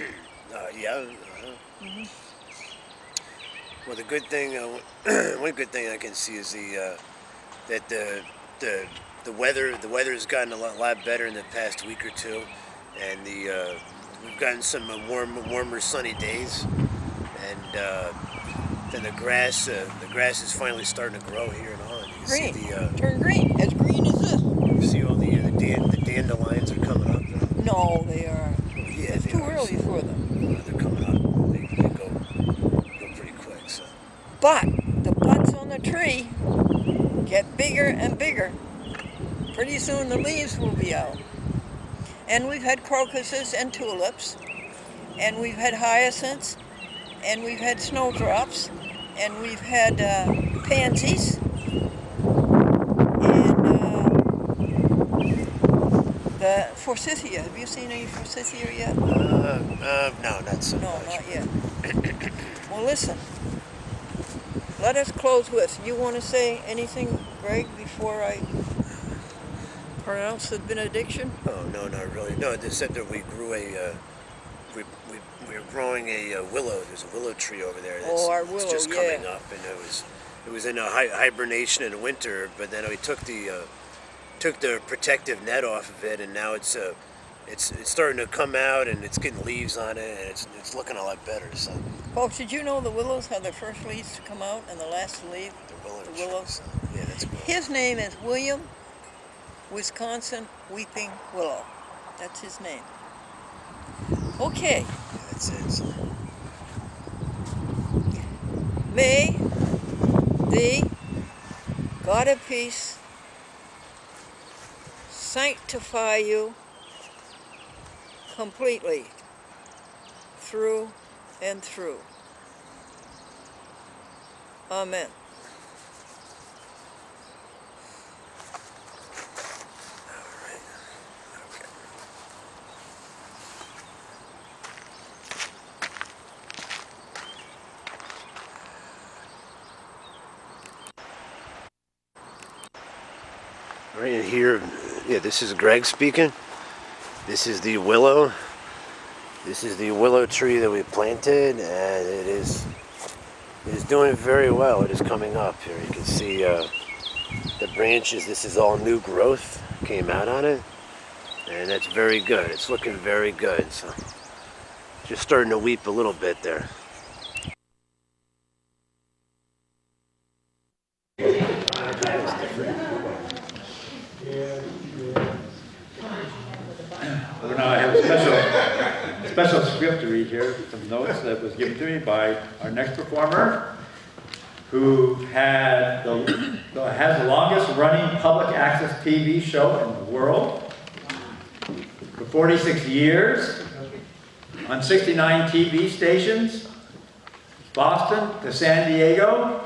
Yeah. Mhm. Well, the good thing, one good thing I can see is that the weather's gotten a lot better in the past week or two, and we've gotten some warmer sunny days, and then the grass is finally starting to grow here and on. You can Green. see Turn green. As green as this. you see all the dandelions are coming up now. No, they are. Yeah, It's they too are. early for them. They're coming up. They go pretty quick. So. But the buds on the tree get bigger and bigger. Pretty soon the leaves will be out. And we've had crocuses and tulips, and we've had hyacinths, and we've had snowdrops, and we've had pansies, and the forsythia. Have you seen any forsythia yet? No, not so No, much. not yet. Well, listen. Let us close with, you want to say anything, Greg, before I pronounce the benediction? Oh, no, not really. No, they said that we grew we're growing a willow. There's a willow tree over there. Our it's willow, just yeah. coming up, and it was in a hibernation in winter. But then we took the protective net off of it, and now it's starting to come out, and it's getting leaves on it, and it's looking a lot better. So Folks, did you know the willows have their first leaves to come out and the last to leave? the willow. trees, so, yeah, that's cool. His name is William Wisconsin Weeping Willow. That's his name. Okay. Yeah, that's it. So. May the God of peace sanctify you completely, through and through. Amen. Right in here, yeah, this is Greg speaking. This is the willow. This is the willow tree that we planted, and it is doing very well. It is coming up here. You can see the branches. This is all new growth came out on it, and that's very good. It's looking very good. So just starting to weep a little bit there. Well, now I have a special script to read here, some notes that was given to me by our next performer, who has the longest running public access TV show in the world for 46 years on 69 TV stations, Boston to San Diego.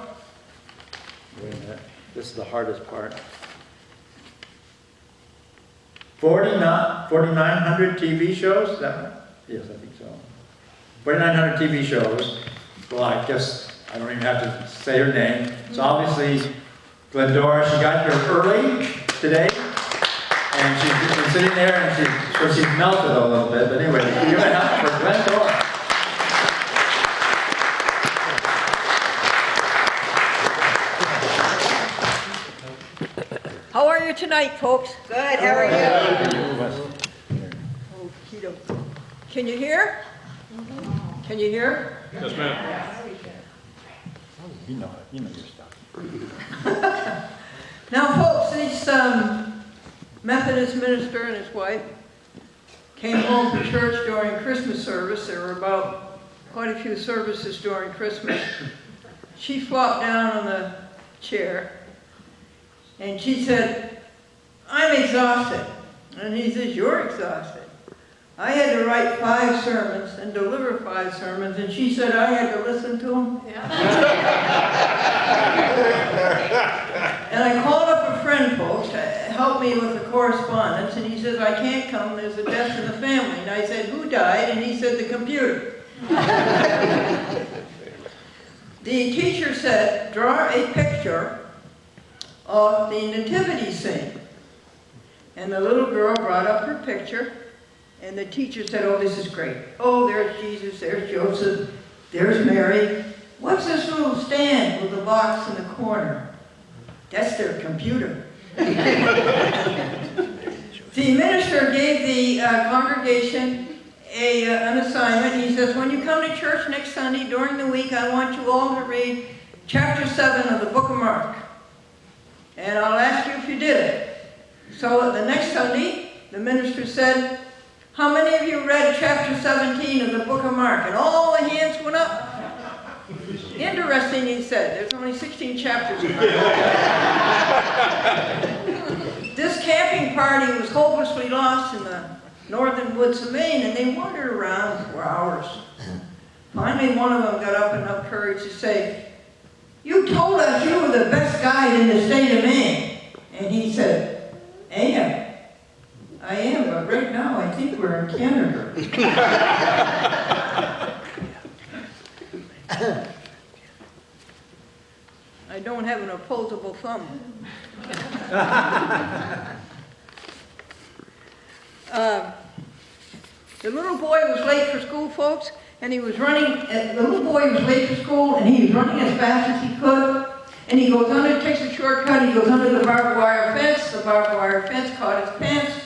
Wait a minute, this is the hardest part. 4,900 TV shows? Is that right? Yes, I think so. 4,900 TV shows. Well, I guess I don't even have to say her name. It's obviously Glendora. She got here early today, and she's been sitting there, and she's melted a little bit. But anyway, give it up for Glendora. How are you tonight, folks? Good, how are you? Oh, Keto. Can you hear? Can you hear? Yes, ma'am. You know your stuff. Now, folks, this Methodist minister and his wife came home from church during Christmas service. There were about quite a few services during Christmas. She flopped down on the chair, and she said, "I'm exhausted." And he says, "You're exhausted." I had to write 5 sermons and deliver 5 sermons, and she said I had to listen to them. And I called up a friend, folks, to help me with the correspondence, and he says, "I can't come, there's a death in the family." And I said, who died? And he said, the computer. The teacher said, draw a picture of the nativity scene. And the little girl brought up her picture, and the teacher said, oh, this is great. Oh, there's Jesus, there's Joseph, there's Mary. What's this little stand with the box in the corner? That's their computer. The minister gave the congregation an assignment. He says, when you come to church next Sunday during the week, I want you all to read chapter 7 of the book of Mark. And I'll ask you if you did it. So the next Sunday, the minister said, how many of you read chapter 17 of the book of Mark? And all the hands went up. Interesting, he said. There's only 16 chapters in Mark. This camping party was hopelessly lost in the northern woods of Maine, and they wandered around for hours. Finally, one of them got up enough courage to say, you told us you were the best guide in the state of Maine. And he said, I am, but right now I think we're in Canada. I don't have an opposable thumb. The little boy was late for school, folks, and he was running, the little boy was late for school, and he was running as fast as he could, and he goes under, takes a shortcut, he goes under the barbed wire fence. The barbed wire fence caught his pants,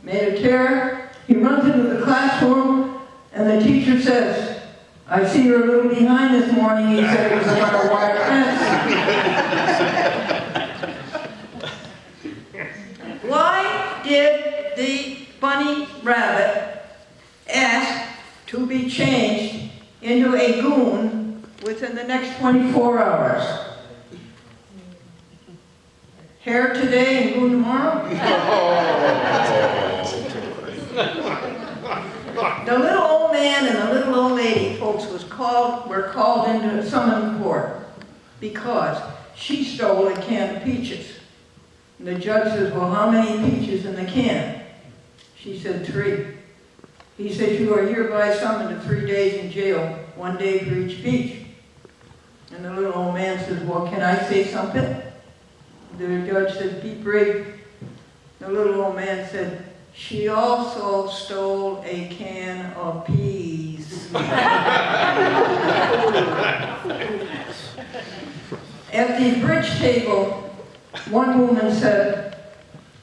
made a tear. He runs into the classroom, and the teacher says, I see you're a little behind this morning. He said it was a barbed wire fence. Why did the bunny rabbit ask to be changed into a goon within the next 24 hours? Hair today and goon tomorrow? The little old man and the little old lady, folks, were called into summon court because she stole a can of peaches. And the judge says, well, how many peaches in the can? She said 3. He said, you are hereby summoned to 3 days in jail, 1 day for each peach. And the little old man says, well, can I say something? The judge said, be brave. The little old man said, she also stole a can of peas. At the bridge table, one woman said,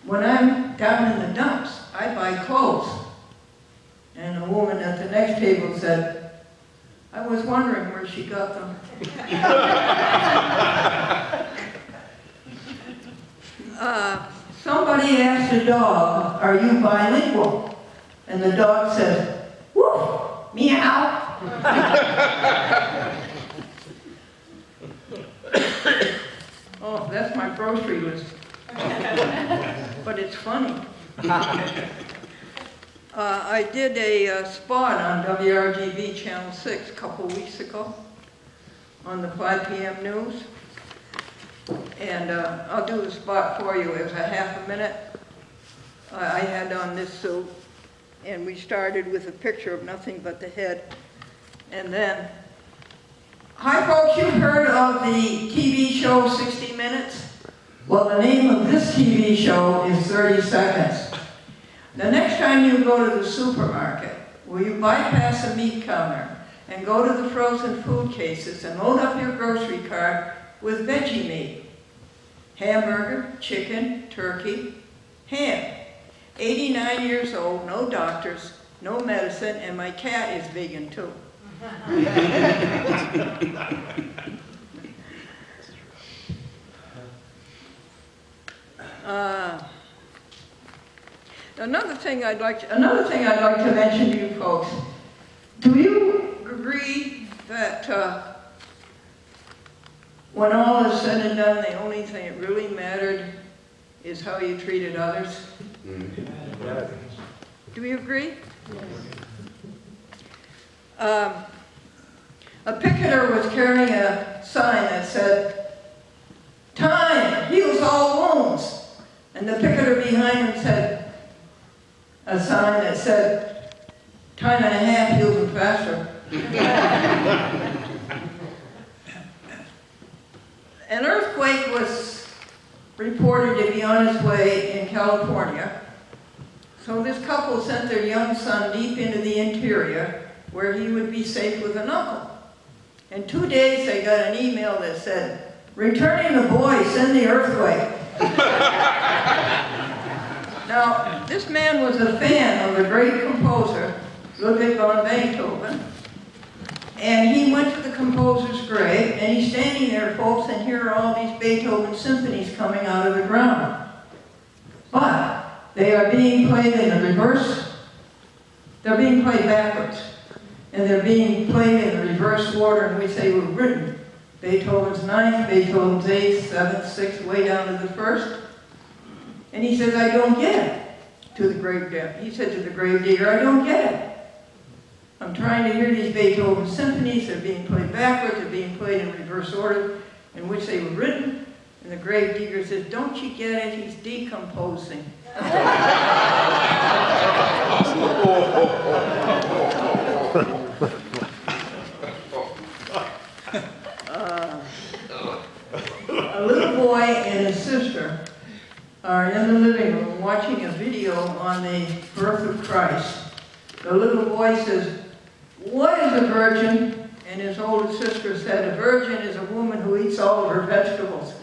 when I'm down in the dumps, I buy clothes. And a woman at the next table said, I was wondering where she got them. Somebody asked a dog, are you bilingual? And the dog said, woof, meow. Oh, that's my grocery list. But it's funny. I did a spot on WRGB Channel 6 a couple weeks ago on the 5 p.m. news. And I'll do the spot for you. It was a half a minute. I had on this suit, and we started with a picture of nothing but the head. And then, hi folks, you've heard of the TV show 60 Minutes? Well, the name of this TV show is 30 Seconds. The next time you go to the supermarket, will you bypass a meat counter and go to the frozen food cases and load up your grocery cart with veggie meat? Hamburger, chicken, turkey, ham. 89 years old, no doctors, no medicine, and my cat is vegan too. Another thing I'd like to mention to you folks. Do you agree that when all is said and done, the only thing that really mattered is how you treated others? Do you agree? A picketer was carrying a sign that said, "Time heals all wounds." And the picketer behind him said, a sign that said, "Time and a half heals them faster." An earthquake was reported to be on its way in California. So this couple sent their young son deep into the interior where he would be safe with an uncle. In 2 days they got an email that said, "Returning the boy, send the earthquake." Now, this man was a fan of the great composer, Ludwig van Beethoven, and he went to the composer's grave, and he's standing there, folks, and here are all these Beethoven symphonies coming out of the ground. But they are being played in the reverse. They're being played backwards. And they're being played in the reverse order in which they were written. Beethoven's 9th, Beethoven's 8th, 7th, 6th, way down to the 1st. And he says, "I don't get it." To the grave digger. He said to the grave digger, "I don't get it. I'm trying to hear these Beethoven symphonies. They're being played backwards. They're being played in reverse order in which they were written." And the grave digger says, "Don't you get it? He's decomposing." A little boy and his sister are in the living room watching a video on the birth of Christ. The little boy says, "What is a virgin?" And his older sister said, "A virgin is a woman who eats all of her vegetables."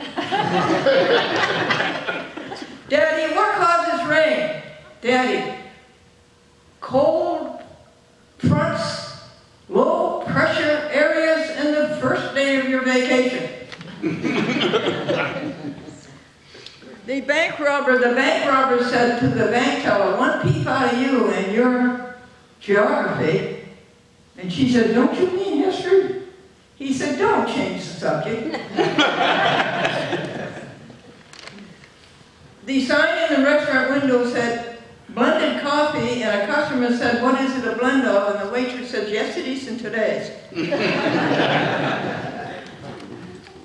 "Daddy, what causes rain?" "Daddy, cold fronts, low pressure areas in the first day of your vacation." The bank robber said to the bank teller, "One peep out of you and your geography." And she said, "Don't you mean history?" He said, "Don't change the subject." The sign in the restaurant window said, "Blended coffee," and a customer said, "What is it a blend of?" And the waitress said, "Yesterday's and today's."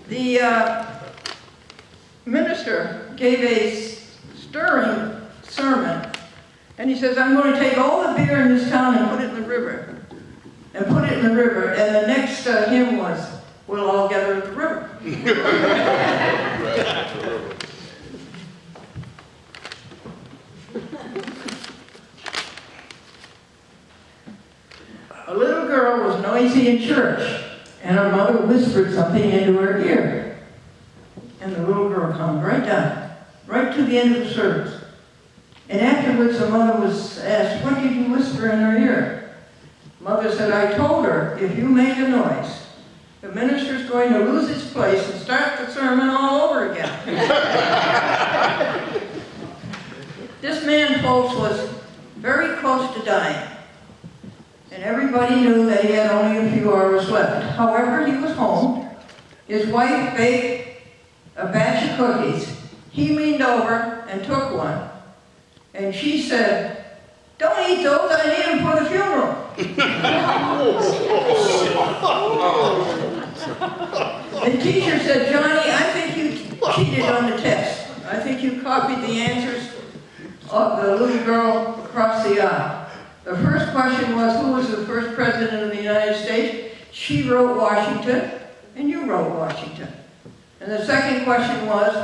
The minister gave a stirring sermon, and he says, "I'm going to take all the beer in this town and put it in the river. And put it in the river." And the next hymn was, "We'll all gather at the river." A little girl was noisy in church, and her mother whispered something into her ear. And the little girl calmed right down, right to the end of the service. And afterwards the mother was asked, "What did you whisper in her ear?" Mother said, "I told her, if you make a noise, the minister's going to lose his place and start the sermon all over again." This man, folks, was very close to dying. And everybody knew that he had only a few hours left. However, he was home. His wife baked a batch of cookies. He leaned over and took one. And she said, "Don't eat those, I need them for the funeral." The teacher said, "Johnny, I think you cheated on the test. I think you copied the answers of the little girl across the aisle. The first question was, who was the first president of the United States? She wrote Washington, and you wrote Washington. And the second question was,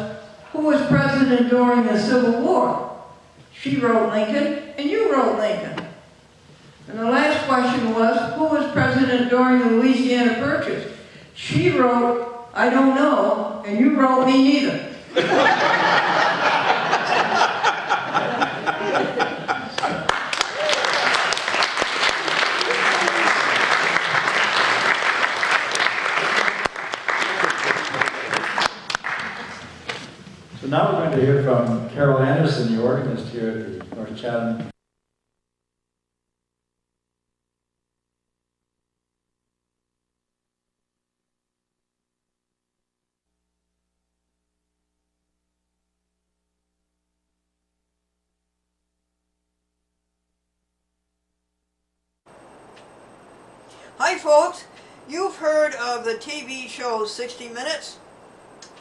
who was president during the Civil War? She wrote Lincoln, and you wrote Lincoln. And the last question was, who was president during the Louisiana Purchase? She wrote, I don't know, and you wrote me neither." So now we're going to hear from Carol Anderson, the organist here at the North Chatham. Hi folks, you've heard of the TV show 60 Minutes?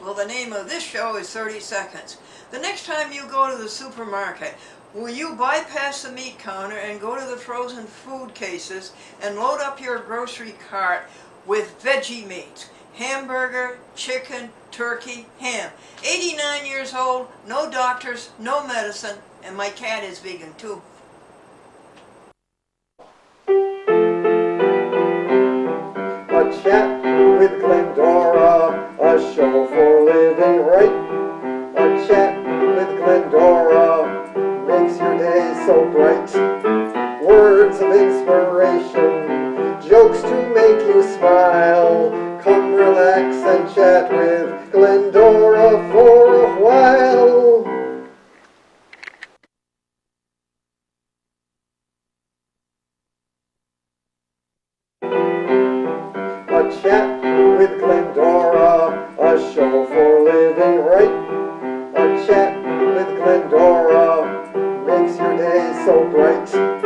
Well, the name of this show is 30 Seconds. The next time you go to the supermarket, will you bypass the meat counter and go to the frozen food cases and load up your grocery cart with veggie meats? Hamburger, chicken, turkey, ham. 89 years old, no doctors, no medicine, and my cat is vegan too. A chat with Glendora, a show for living right. A chat with Glendora makes your day so bright. Words of inspiration, jokes to make you smile. Come relax and chat with Glendora for a while. A chat with Glendora, a show for living right. A chat with Glendora makes your day so bright.